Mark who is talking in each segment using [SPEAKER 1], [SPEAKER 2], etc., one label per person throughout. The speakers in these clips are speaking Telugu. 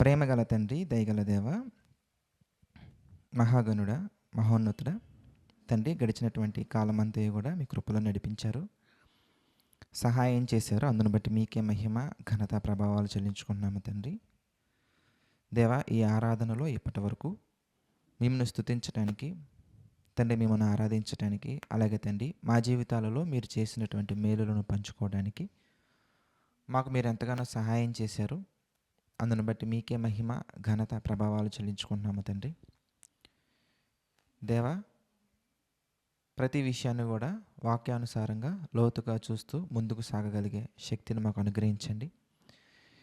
[SPEAKER 1] ప్రేమగల తండ్రి, దయగల దేవ, మహాగణుడ, మహోన్నతుడ తండ్రి, గడిచినటువంటి కాలమంతా కూడా మీ కృపలో నడిపించారు, సహాయం చేశారు. అందును బట్టి మీకే మహిమ, ఘనత, ప్రభావాలు చెల్లించుకుంటున్నాము తండ్రి. దేవ, ఈ ఆరాధనలో ఇప్పటి వరకు మిమ్మల్ని స్తుతించడానికి తండ్రి, మిమ్మల్ని ఆరాధించడానికి, అలాగే తండ్రి మా జీవితాలలో మీరు చేసినటువంటి మేలులను పంచుకోవడానికి మాకు మీరు ఎంతగానో సహాయం చేశారు. అందును బట్టి మీకే మహిమ, ఘనత, ప్రభావాలు చెల్లించుకుంటున్నాము తండ్రి. దేవా, ప్రతి విషయాన్ని కూడా వాక్యానుసారంగా లోతుగా చూస్తూ ముందుకు సాగగలిగే శక్తిని మాకు అనుగ్రహించండి.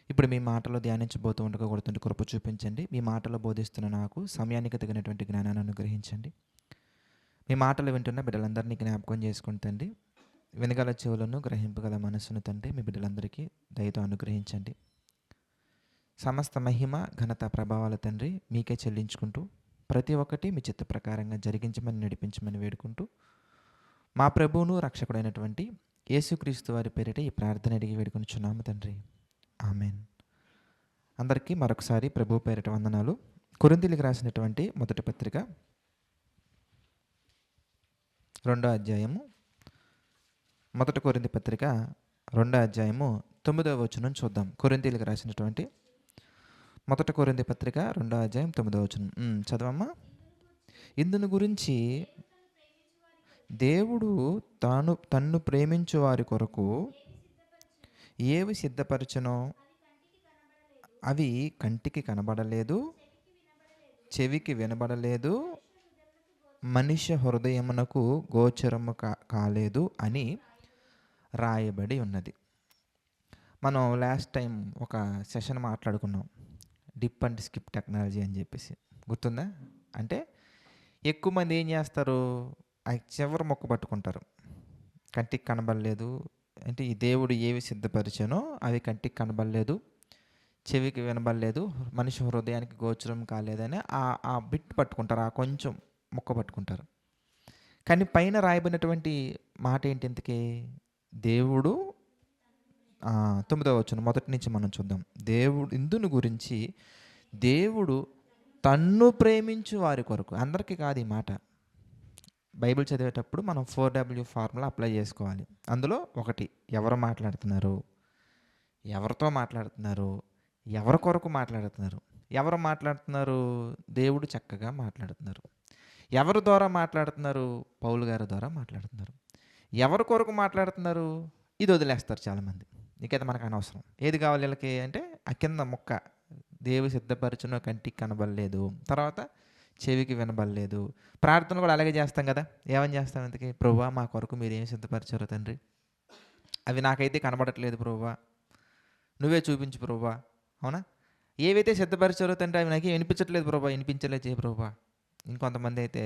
[SPEAKER 1] ఇప్పుడు మీ మాటలో ధ్యానించబోతూ ఉండగా కొడుతుంటే కృప చూపించండి. మీ మాటలో బోధిస్తున్న నాకు సమయానికి తగినటువంటి జ్ఞానాన్ని అనుగ్రహించండి. మీ మాటలు వింటున్న బిడ్డలందరినీ జ్ఞాపకం చేసుకుని తండ్రి, వినగల చెవులను, గ్రహింపగల మనస్సును తండ్రి మీ బిడ్డలందరికీ దయతో అనుగ్రహించండి. సమస్త మహిమ, ఘనత, ప్రభావాల తండ్రి మీకే చెల్లించుకుంటూ ప్రతి ఒక్కటి మీ చిత్త ప్రకారంగా జరిగించమని, నడిపించమని వేడుకుంటూ మా ప్రభువును రక్షకుడైనటువంటి యేసుక్రీస్తు వారి పేరిట ఈ ప్రార్థన అడిగి వేడుకొనిచున్నాము తండ్రి. ఆమెన్. అందరికీ మరొకసారి ప్రభు పేరిట వందనాలు. కొరింథీయులకు రాసినటువంటి మొదటి పత్రిక 2వ అధ్యాయము, మొదటి కొరింథీ పత్రిక 2వ అధ్యాయము 9వ వచనం చూద్దాం. కొరింథీయులకు రాసినటువంటి మొదటి కొరింథీ పత్రిక 2వ అధ్యాయం 9వ వచనం చదవమ్మా. ఇందును గురించి దేవుడు తన్ను ప్రేమించు వారి కొరకు ఏవి సిద్ధపరచునో అవి కంటికి కనబడలేదు, చెవికి వినబడలేదు, మనిషి హృదయమునకు గోచరము కాలేదు అని రాయబడి ఉన్నది. మనం లాస్ట్ టైం ఒక సెషన్ మాట్లాడుకున్నాం, డిప్ అండ్ స్కిప్ టెక్నాలజీ అని చెప్పేసి. గుర్తుందా? అంటే ఎక్కువ మంది ఏం చేస్తారు, ఆ చివరి మొక్క పట్టుకుంటారు. కంటికి కనబడలేదు అంటే ఈ దేవుడు ఏవి సిద్ధపరిచానో అవి కంటికి కనబడలేదు, చెవికి వినబడలేదు, మనిషి హృదయానికి గోచరం కాలేదని ఆ బిట్ పట్టుకుంటారు, ఆ కొంచెం మొక్క పట్టుకుంటారు. కానీ పైన రాయబడినటువంటి మాట ఏంటి ఇంతకీ? దేవుడు 9వ వచనం మొదటి నుంచి మనం చూద్దాం. దేవుడు ఇందును గురించి దేవుడు తన్ను ప్రేమించు వారి కొరకు. అందరికీ కాదు ఈ మాట. బైబిల్ చదివేటప్పుడు మనం 4W ఫార్ములా అప్లై చేసుకోవాలి. అందులో ఒకటి, ఎవరు మాట్లాడుతున్నారు, ఎవరితో మాట్లాడుతున్నారు, ఎవరి కొరకు మాట్లాడుతున్నారు. ఎవరు మాట్లాడుతున్నారు? దేవుడు చక్కగా మాట్లాడుతున్నారు. ఎవరి ద్వారా మాట్లాడుతున్నారు? పౌలు గారి ద్వారా మాట్లాడుతున్నారు. ఎవరి కొరకు మాట్లాడుతున్నారు? ఇది వదిలేస్తారు చాలామంది. నీకైతే మనకు అనవసరం. ఏది కావాలి వీళ్ళకి అంటే ఆ కింద మొక్క, దేవుడు సిద్ధపరచున కంటికి కనబడలేదు, తర్వాత చెవికి వినబడలేదు. ప్రార్థన కూడా అలాగే చేస్తాం కదా. ఏమని చేస్తాం ఇంతకీ? ప్రభువా, మా కొరకు మీరు ఏం సిద్ధపరిచారో తండ్రి, అవి నాకైతే కనబడట్లేదు ప్రభువా, నువ్వే చూపించు ప్రభువా. అవునా? ఏవైతే సిద్ధపరిచారో తండ్రి అవి నాకే వినిపించట్లేదు ప్రభువా, వినిపించలేదు చేయ ప్రభువా. ఇంకొంతమంది అయితే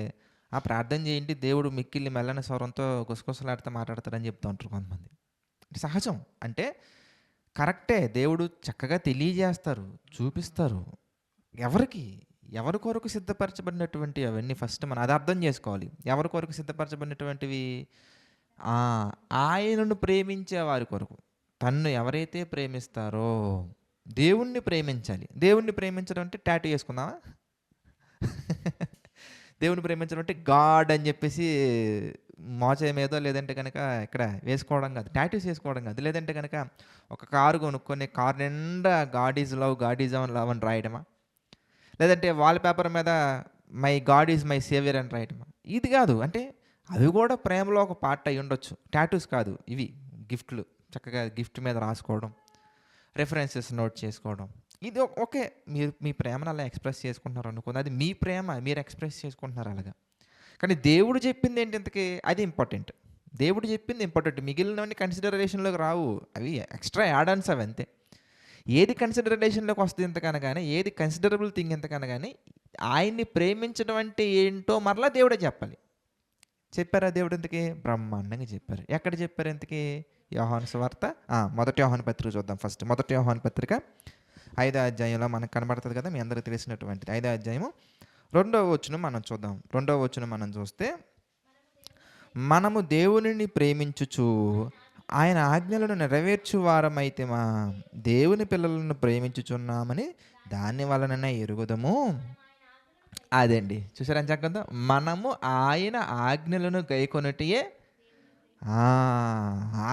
[SPEAKER 1] ఆ ప్రార్థన చేయండి, దేవుడు మిక్కిల్లి మెల్లని స్వరంతో గుసగుసలాడితే మాట్లాడతారని చెప్తూ ఉంటారు కొంతమంది. సహజం. అంటే కరెక్టే, దేవుడు చక్కగా తెలియజేస్తారు, చూపిస్తారు. ఎవరి కొరకు సిద్ధపరచబడినటువంటి అవన్నీ ఫస్ట్ మనం అది అర్థం చేసుకోవాలి. ఎవరి కొరకు సిద్ధపరచబడినటువంటివి? ఆయనను ప్రేమించే వారి కొరకు. తన్ను ఎవరైతే ప్రేమిస్తారో, దేవుణ్ణి ప్రేమించాలి. దేవుణ్ణి ప్రేమించడం అంటే టాటూ వేసుకుందామా? దేవుని ప్రేమించడం అంటే గాడ్ అని చెప్పేసి మోచేయ మీదో లేదంటే కనుక ఇక్కడ వేసుకోవడం కాదు, టాటూస్ వేసుకోవడం కాదు. లేదంటే కనుక ఒక కారు కొనుక్కొని కారు నిండా God is love, God is a one love అని రాయడమా? లేదంటే వాల్ పేపర్ మీద my God is my saviour అని రాయడమా? ఇది కాదు. అంటే అవి కూడా ప్రేమలో ఒక పార్ట్ అయి ఉండొచ్చు. టాటూస్ కాదు ఇవి, గిఫ్ట్లు. చక్కగా గిఫ్ట్ మీద రాసుకోవడం, రెఫరెన్సెస్ నోట్ చేసుకోవడం, ఇది ఓకే. మీరు మీ ప్రేమను అలా ఎక్స్ప్రెస్ చేసుకుంటున్నారు అనుకోండి, అది మీ ప్రేమ, మీరు ఎక్స్ప్రెస్ చేసుకుంటున్నారు అలాగా. కానీ దేవుడు చెప్పింది ఏంటి ఇంతకీ? అది ఇంపార్టెంట్. దేవుడు చెప్పింది ఇంపార్టెంట్. మిగిలినవన్నీ కన్సిడరేషన్లోకి రావు, అవి ఎక్స్ట్రా యాడ్ ఆన్స్ అవి అంతే. ఏది కన్సిడరేషన్లోకి వస్తుంది ఇంతకన్నా కానీ, ఏది కన్సిడరబుల్ థింగ్ ఇంతకన్నా కానీ, ఆయన్ని ప్రేమించడం అంటే ఏంటో మరలా దేవుడే చెప్పాలి. చెప్పారా దేవుడు ఇంతకీ? బ్రహ్మాండంగా చెప్పారు. ఎక్కడ చెప్పారు ఇంతకీ? యోహాను సువార్త, మొదటి యోహాను పత్రిక చూద్దాం ఫస్ట్. మొదటి యోహాను పత్రిక 5వ అధ్యాయంలో మనకు కనబడుతుంది కదా, మీ అందరికీ తెలిసినటువంటిది. 5వ అధ్యాయము 2వ వచనం మనం చూద్దాం. 2వ వచనం మనం చూస్తే, మనము దేవునిని ప్రేమించుచు ఆయన ఆజ్ఞలను నెరవేర్చు వారమైతే మా దేవుని పిల్లలను ప్రేమించుచున్నామని దాని వలననే ఎరుగుదము. అదండి చూసారా అని చక్కగా మనము ఆయన ఆజ్ఞలను గైకొనటియే. ఆ,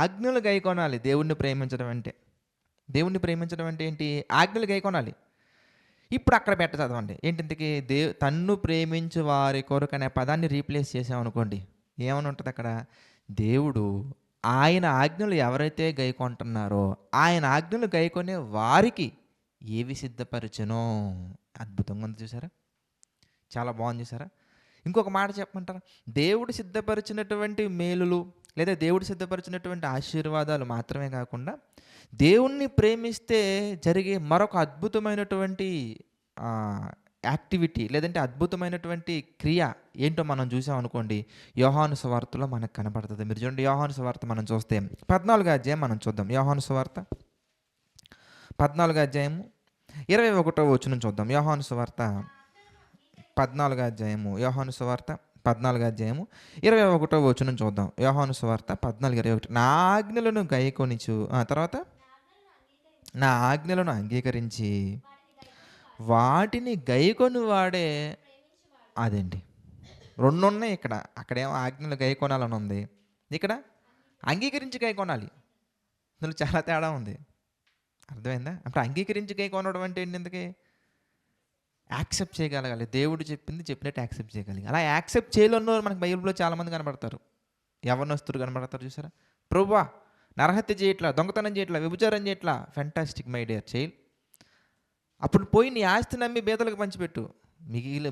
[SPEAKER 1] ఆజ్ఞలు గైకొనాలి దేవుణ్ణి ప్రేమించడం అంటే. దేవుణ్ణి ప్రేమించడం అంటే ఏంటి? ఆజ్ఞలు గైకొనాలి. ఇప్పుడు అక్కడ పెట్ట చదవండి ఏంటి ఇంతకీ తన్ను ప్రేమించు వారి కొరకు అనే పదాన్ని రీప్లేస్ చేసామనుకోండి, ఏమని ఉంటుంది అక్కడ? దేవుడు ఆయన ఆజ్ఞలు ఎవరైతే గైకొంటున్నారో ఆయన ఆజ్ఞలు గైకొనే వారికి ఏవి సిద్ధపరచునో. అద్భుతంగా ఉంది చూసారా, చాలా బాగుంది చూసారా. ఇంకొక మాట చెప్పమంటారా? దేవుడు సిద్ధపరిచినటువంటి మేలులు లేదా దేవుడు సిద్ధపరిచినటువంటి ఆశీర్వాదాలు మాత్రమే కాకుండా దేవుణ్ణి ప్రేమిస్తే జరిగే మరొక అద్భుతమైనటువంటి యాక్టివిటీ లేదంటే అద్భుతమైనటువంటి క్రియ ఏంటో మనం చూసాం అనుకోండి, యోహాను సువార్తలో మనకు కనపడుతుంది. మీరు చూడండి, యోహాను సువార్త మనం చూస్తే 14వ అధ్యాయం మనం చూద్దాం. యోహాను సువార్త 14వ అధ్యాయము 21వ వచనం చూద్దాం. యోహాను సువార్త 14వ అధ్యాయము 21వ వచనం చూద్దాం. యోహాను సువార్త 14:21. నా ఆజ్ఞలను గైకొనిచు తర్వాత నా ఆజ్ఞలను అంగీకరించి వాటిని గైకొని వాడే. అదండి, రెండు ఉన్నాయి ఇక్కడ. అక్కడేమో ఆజ్ఞలు గైకొనాలని ఉంది, ఇక్కడ అంగీకరించి గైకొనాలి. ఇందులో చాలా తేడా ఉంది, అర్థమైందా? అంటే అంగీకరించి గైకొనడం అంటే ఏంటి? ఎందుకే యాక్సెప్ట్ చేయగలగాలి, దేవుడు చెప్పింది చెప్పినట్టు యాక్సెప్ట్ చేయగలిగి. అలా యాక్సెప్ట్ చేయలేని మనకు బైబిల్లో చాలామంది కనబడతారు. యవ్వనస్తులు కనబడతారు చూసారా, ప్రభువా నరహత్య చేయట్లా, దొంగతనం చేయట్లా, వ్యభిచారం చేయట్లా. Fantastic my dear child. అప్పుడు పోయి నీ ఆస్తి నమ్మి బేదలకు పంచిపెట్టు,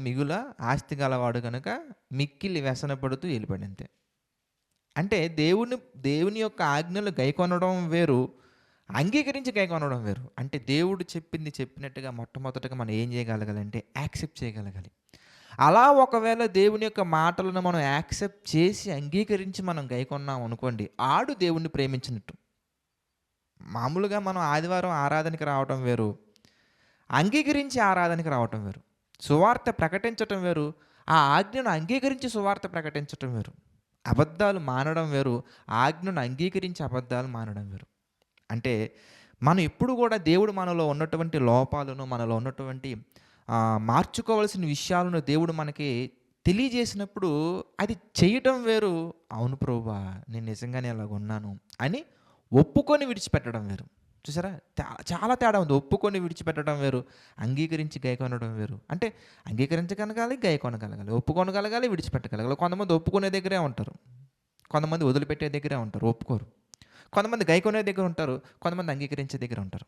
[SPEAKER 1] మిగుల ఆస్తి గలవాడు కనుక మిక్కిలి వ్యసనపడుతూ వెళ్ళిపోయి అంతే. అంటే దేవుని యొక్క ఆజ్ఞలు గైకొనడం వేరు, అంగీకరించి గైకొనడం వేరు. అంటే దేవుడు చెప్పింది చెప్పినట్టుగా మొట్టమొదటిగా మనం ఏం చేయగలగాలంటే యాక్సెప్ట్ చేయగలగాలి. అలా ఒకవేళ దేవుని యొక్క మాటలను మనం యాక్సెప్ట్ చేసి అంగీకరించి మనం గైకొన్నాం అనుకోండి, ఆడు దేవుణ్ణి ప్రేమించినట్టు. మామూలుగా మనం ఆదివారం ఆరాధనకి రావటం వేరు, అంగీకరించి ఆరాధనకి రావటం వేరు. సువార్త ప్రకటించటం వేరు, ఆ ఆజ్ఞను అంగీకరించి సువార్త ప్రకటించటం వేరు. అబద్ధాలు మానడం వేరు, ఆజ్ఞను అంగీకరించి అబద్ధాలు మానడం వేరు. అంటే మనం ఎప్పుడు కూడా దేవుడు మనలో ఉన్నటువంటి లోపాలను, మనలో ఉన్నటువంటి మార్చుకోవాల్సిన విషయాలను దేవుడు మనకి తెలియజేసినప్పుడు అది చేయటం వేరు. అవును ప్రభువా నేను నిజంగానే అలాగ ఉన్నాను అని ఒప్పుకొని విడిచిపెట్టడం వేరు. చూసారా, చాలా తేడా ఉంది. ఒప్పుకొని విడిచిపెట్టడం వేరు, అంగీకరించి గైకొనడం వేరు. అంటే అంగీకరించగలగాలి, గైకొనగలగాలి, ఒప్పుకొనగలగాలి, విడిచిపెట్టగలగాలి. కొంతమంది ఒప్పుకునే దగ్గరే ఉంటారు, కొంతమంది వదిలిపెట్టే దగ్గరే ఉంటారు, ఒప్పుకోరు. కొంతమంది గైకొనే దగ్గర ఉంటారు, కొంతమంది అంగీకరించే దగ్గర ఉంటారు.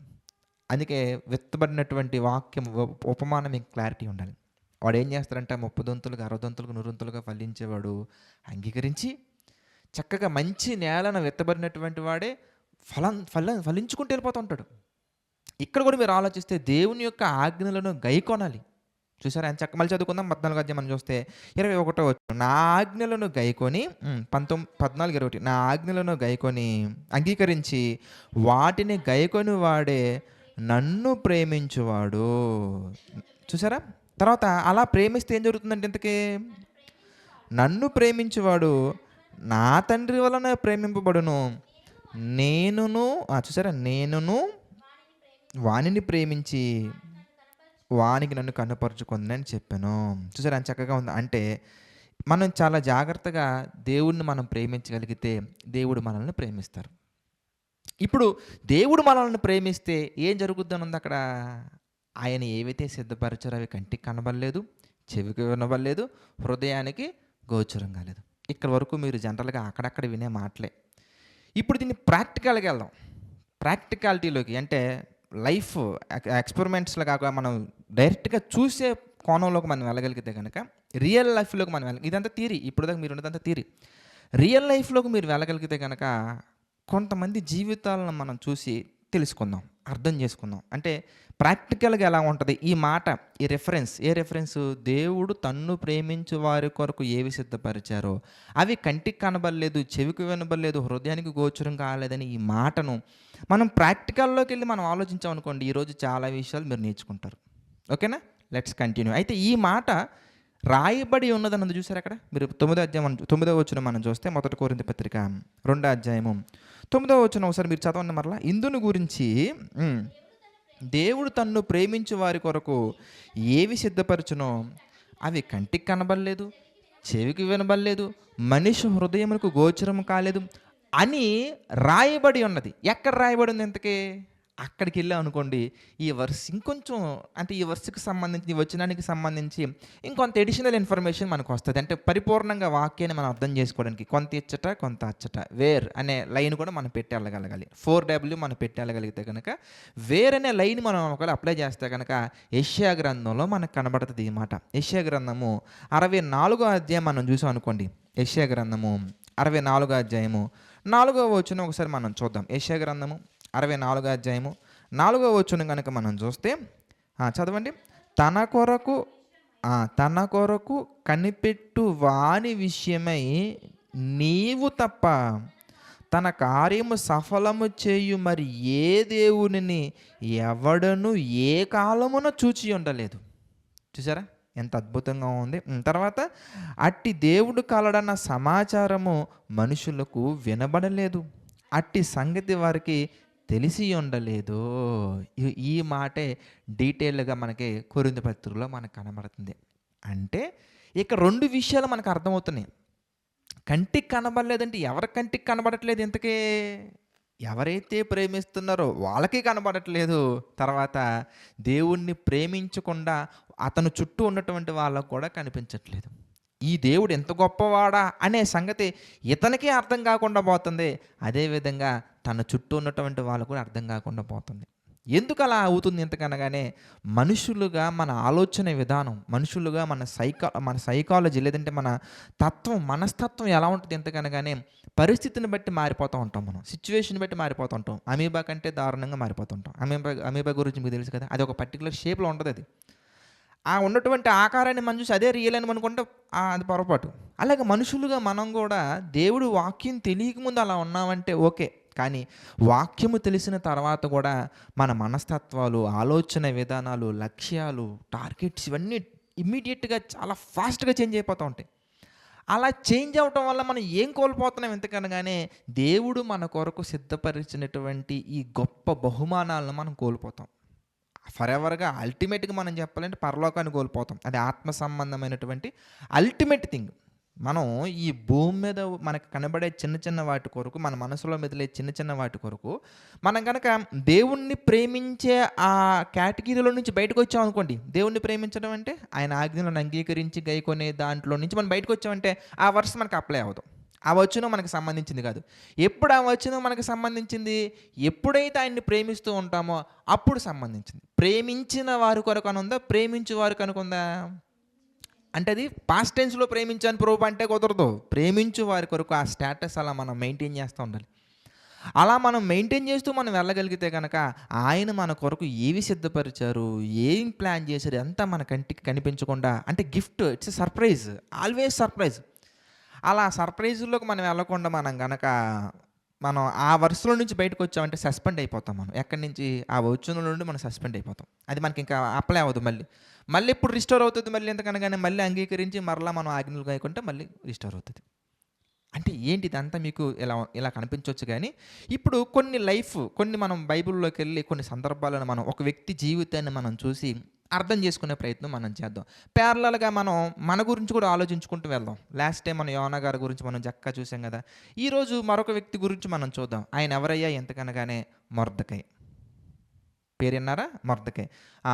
[SPEAKER 1] అందుకే విత్తబడినటువంటి వాక్యం ఉపమానం మీకు క్లారిటీ ఉండాలి. వాడు ఏం చేస్తాడంటే 30 దొంతులుగా 60 దొంతులుగా 100 దొంతులుగా ఫలించేవాడు అంగీకరించి చక్కగా మంచి నేలను విత్తబడినటువంటి వాడే ఫలించుకుంటూ వెళ్ళిపోతూ ఉంటాడు. ఇక్కడ కూడా మీరు ఆలోచిస్తే దేవుని యొక్క ఆజ్ఞలను గైకొనాలి. చూసారా ఎంత చక్క. మళ్ళీ చదువుకుందాం 14వ అధ్యాయం మనం చూస్తే 21వ వచనం. నా ఆజ్ఞలను గైకొని 14:21 నా ఆజ్ఞలను గైకొని అంగీకరించి వాటిని గైకొని వాడే నన్ను ప్రేమించువాడు. చూసారా, తర్వాత అలా ప్రేమిస్తే ఏం జరుగుతుందంటే ఇంతకీ నన్ను ప్రేమించువాడు నా తండ్రి వలన ప్రేమింపబడును, నేనును చూసారా నేనును వానిని ప్రేమించి వానికి నన్ను కనుపరుచుకుందని చెప్పాను. చూసారా అని చక్కగా ఉంది. అంటే మనం చాలా జాగ్రత్తగా దేవుడిని మనం ప్రేమించగలిగితే దేవుడు మనల్ని ప్రేమిస్తారు. ఇప్పుడు దేవుడు మనల్ని ప్రేమిస్తే ఏం జరుగుద్దని ఉంది అక్కడ? ఆయన ఏవైతే సిద్ధపరిచారో అవి కంటికి కనబడలేదు, చెవికి వినబడలేదు, హృదయానికి గోచరం కాలేదు. ఇక్కడ వరకు మీరు జనరల్గా అక్కడక్కడ వినే మాటలే. ఇప్పుడు దీన్ని ప్రాక్టికల్గా వెళ్దాం. ప్రాక్టికాలిటీలోకి అంటే లైఫ్ ఎక్స్పెరిమెంట్స్లో కాకుండా మనం డైరెక్ట్గా చూసే కోణంలోకి మనం వెళ్ళగలిగితే కనుక రియల్ లైఫ్లోకి మనం ఇదంతా థియరీ, ఇప్పుడు దాకా మీరు ఉన్నదంతా థియరీ. రియల్ లైఫ్లోకి మీరు వెళ్ళగలిగితే కనుక కొంతమంది జీవితాలను మనం చూసి తెలుసుకుందాం, అర్థం చేసుకుందాం. అంటే ప్రాక్టికల్గా ఎలా ఉంటుంది ఈ మాట, ఈ రెఫరెన్స్. ఏ రెఫరెన్స్? దేవుడు తన్ను ప్రేమించు వారి కొరకు ఏవి సిద్ధపరిచారో అవి కంటికి కనబడలేదు, చెవికి వినబడలేదు, హృదయానికి గోచరం కాలేదని ఈ మాటను మనం ప్రాక్టికల్లోకి వెళ్ళి మనం ఆలోచించామనుకోండి, ఈరోజు చాలా విషయాలు మీరు నేర్చుకుంటారు. ఓకేనా? Let's continue. అయితే ఈ మాట రాయబడి ఉన్నదన్నది చూసారు అక్కడ మీరు 9వ వచనం మనం చూస్తే 1 కొరింథీ పత్రిక 2వ అధ్యాయము 9వ వచనం ఒకసారి మీరు చదవండి మరలా. ఇందును గురించి దేవుడు తన్ను ప్రేమించు వారి కొరకు ఏవి సిద్ధపరచునో అవి కంటికి కనబడలేదు, చెవికి వినబడలేదు, మనిషి హృదయములకు గోచరం కాలేదు అని రాయబడి ఉన్నది. ఎక్కడ రాయబడి ఉంది ఇంతకీ? అక్కడికి వెళ్ళాం అనుకోండి, ఈ వర్స్ ఇంకొంచెం అంటే ఈ వర్స్కి సంబంధించి, ఈ వచనానికి సంబంధించి ఇంకొంత ఎడిషనల్ ఇన్ఫర్మేషన్ మనకు వస్తుంది. అంటే పరిపూర్ణంగా వాక్యాన్ని మనం అర్థం చేసుకోవడానికి కొంత ఇచ్చట కొంత అచ్చట వేర్ అనే లైన్ కూడా మనం పెట్టి వెళ్ళగలగాలి. 4W మనం పెట్టి వెళ్ళగలిగితే కనుక వేర్ అనే లైన్ మనం ఒకవేళ అప్లై చేస్తే కనుక యెషయా గ్రంథంలో మనకు కనబడుతుంది ఈ మాట. యెషయా గ్రంథము 64వ అధ్యాయం మనం చూసాం అనుకోండి. యెషయా గ్రంథము 64వ అధ్యాయము 4వ వచనం ఒకసారి మనం చూద్దాం. యెషయా గ్రంథము 64వ అధ్యాయము 4వ వచనం కనుక మనం చూస్తే చదవండి. తన కొరకు కనిపెట్టు వాని విషయమై నీవు తప్ప తన కార్యము సఫలము చేయు మరి ఏ దేవునిని ఎవడను ఏ కాలమున చూచి ఉండలేదు. చూసారా ఎంత అద్భుతంగా ఉంది. తర్వాత అట్టి దేవుడు కలడన్న సమాచారము మనుషులకు వినబడలేదు, అట్టి సంగతి వారికి తెలిసి ఉండలేదు. ఈ మాటే డీటెయిల్గా మనకి కొరింథీ పత్రికలో మనకు కనబడుతుంది. అంటే ఇక 2 విషయాలు మనకు అర్థమవుతున్నాయి. కంటికి కనబడలేదంటే ఎవరి కంటికి కనబడట్లేదు ఇంతకీ? ఎవరైతే ప్రేమిస్తున్నారో వాళ్ళకి కనబడట్లేదు. తర్వాత దేవుణ్ణి ప్రేమించకుండా అతను చుట్టూ ఉన్నటువంటి వాళ్ళకు కూడా కనిపించట్లేదు. ఈ దేవుడు ఎంత గొప్పవాడా అనే సంగతి ఇతనికే అర్థం కాకుండా పోతుంది. అదేవిధంగా తన చుట్టూ ఉన్నటువంటి వాళ్ళకు కూడా అర్థం కాకుండా పోతుంది. ఎందుకు అలా అవుతుంది ఎంతకనగానే మనుషులుగా మన ఆలోచన విధానం, మనుషులుగా మన సైకాలజీ లేదంటే మన తత్వం, మనస్తత్వం ఎలా ఉంటుంది ఎంతకనగానే పరిస్థితిని బట్టి మారిపోతూ ఉంటాం. మనం సిచ్యువేషన్ బట్టి మారిపోతూ ఉంటాం. అమీబా కంటే దారుణంగా మారిపోతూ ఉంటాం. అమీబా గురించి మీకు తెలుసు కదా, అది ఒక పర్టికులర్ షేప్లో ఉంటుంది. అది ఆ ఉన్నటువంటి ఆకారాన్ని మనం చూసి అదే రియల్ అని అనుకుంటే అది పొరపాటు. అలాగే మనుషులుగా మనం కూడా దేవుడు వాక్యం తెలియకముందు అలా ఉన్నామంటే ఓకే, కానీ వాక్యము తెలిసిన తర్వాత కూడా మన మనస్తత్వాలు, ఆలోచన విధానాలు, లక్ష్యాలు, టార్గెట్స్ ఇవన్నీ ఇమ్మీడియట్గా చాలా ఫాస్ట్గా చేంజ్ అయిపోతూ ఉంటాయి. అలా చేంజ్ అవ్వటం వల్ల మనం ఏం కోల్పోతున్నాం ఎంతకనగానే దేవుడు మన కొరకు సిద్ధపరిచినటువంటి ఈ గొప్ప బహుమానాలను మనం కోల్పోతాం. ఫర్ ఎవర్గా అల్టిమేట్గా మనం చెప్పాలంటే పరలోకాన్ని కోల్పోతాం. అది ఆత్మ సంబంధమైనటువంటి అల్టిమేట్ థింగ్. మనం ఈ భూమి మీద మనకు కనబడే చిన్న చిన్న వాటి కొరకు, మన మనసులో మెదిలే చిన్న చిన్న వాటి కొరకు మనం కనుక దేవుణ్ణి ప్రేమించే ఆ కేటగిరీలో నుంచి బయటకు వచ్చాం అనుకోండి. దేవుణ్ణి ప్రేమించడం అంటే ఆయన ఆజ్ఞలను అంగీకరించి గైకొనే దాంట్లో నుంచి మనం బయటకు వచ్చామంటే ఆ వర్స్ మనకు అప్లై అవుతాం. ఆ వచనం మనకు సంబంధించింది కాదు. ఎప్పుడు ఆ వచనం మనకు సంబంధించింది? ఎప్పుడైతే ఆయన్ని ప్రేమిస్తూ ఉంటామో అప్పుడు సంబంధించింది. ప్రేమించిన వారి కొరకు అని ఉందా, ప్రేమించే వారి కనుకుందా? అంటే అది పాస్ట్ టెన్స్లో ప్రేమించాను ప్రభు అంటే కుదరదు. ప్రేమించు వారి కొరకు ఆ స్టేటస్ అలా మనం మెయింటైన్ చేస్తూ ఉండాలి. అలా మనం మెయింటైన్ చేస్తూ మనం వెళ్ళగలిగితే కనుక ఆయన మన కొరకు ఏవి సిద్ధపరిచారు, ఏం ప్లాన్ చేశారు అంతా మన కంటికి కనిపించకుండా, అంటే gift, it's surprise, always surprise. అలా సర్ప్రైజుల్లోకి మనం వెళ్ళకుండా మనం ఆ వరుసలో నుంచి బయటకు వచ్చామంటే సస్పెండ్ అయిపోతాం. మనం ఎక్కడి నుంచి ఆ వచనం నుండి మనం సస్పెండ్ అయిపోతాం. అది మనకి ఇంకా అప్లై అవ్వదు. మళ్ళీ ఇప్పుడు రిస్టోర్ అవుతుంది. మళ్ళీ ఎంతకనగానే మళ్ళీ అంగీకరించి మరలా మనం ఆజ్ఞలు గాయకుంటే మళ్ళీ రిస్టోర్ అవుతుంది. అంటే ఏంటి ఇదంతా మీకు ఇలా కనిపించవచ్చు. కానీ ఇప్పుడు కొన్ని మనం బైబిల్లోకి వెళ్ళి కొన్ని సందర్భాలను మనం ఒక వ్యక్తి జీవితాన్ని మనం చూసి అర్థం చేసుకునే ప్రయత్నం మనం చేద్దాం. ప్యారలల్గా మనం మన గురించి కూడా ఆలోచించుకుంటూ వెళ్దాం. లాస్ట్ టైం మనం యోనా గారి గురించి మనం చక్కగా చూసాం కదా. ఈరోజు మరొక వ్యక్తి గురించి మనం చూద్దాం. ఆయన ఎవరయ్యా ఎంతకనగానే మొర్దెకై. పేరు విన్నారా? మొర్దెకై.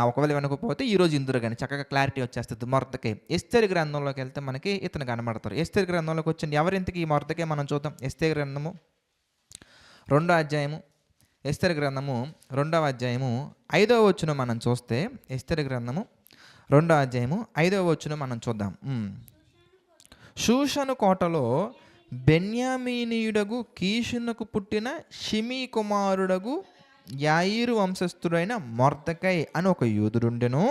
[SPEAKER 1] ఒకవేళ వినకపోతే ఈరోజు ఇందులో కానీ చక్కగా క్లారిటీ వచ్చేస్తుంది. మొర్దెకై. ఎస్తేరు గ్రంథంలోకి వెళ్తే మనకి ఇతను కనబడతారు. ఎస్తేరు గ్రంథంలోకి వచ్చింది ఎవరింతకి ఈ మొర్దెకై మనం చూద్దాం. ఎస్తేరు గ్రంథము 2వ అధ్యాయము, ఎస్తేరు గ్రంథము 2వ అధ్యాయము 5వ వచనం మనం చూస్తే, ఎస్తేరు గ్రంథము 2వ అధ్యాయము 5వ వచనం మనం చూద్దాం. షూషను కోటలో బెన్యామీనీయుడగు కీషునకు పుట్టిన షిమీ కుమారుడగు యాయీరు వంశస్థుడైన మొర్దెకై అని ఒక యూదుడుండెను.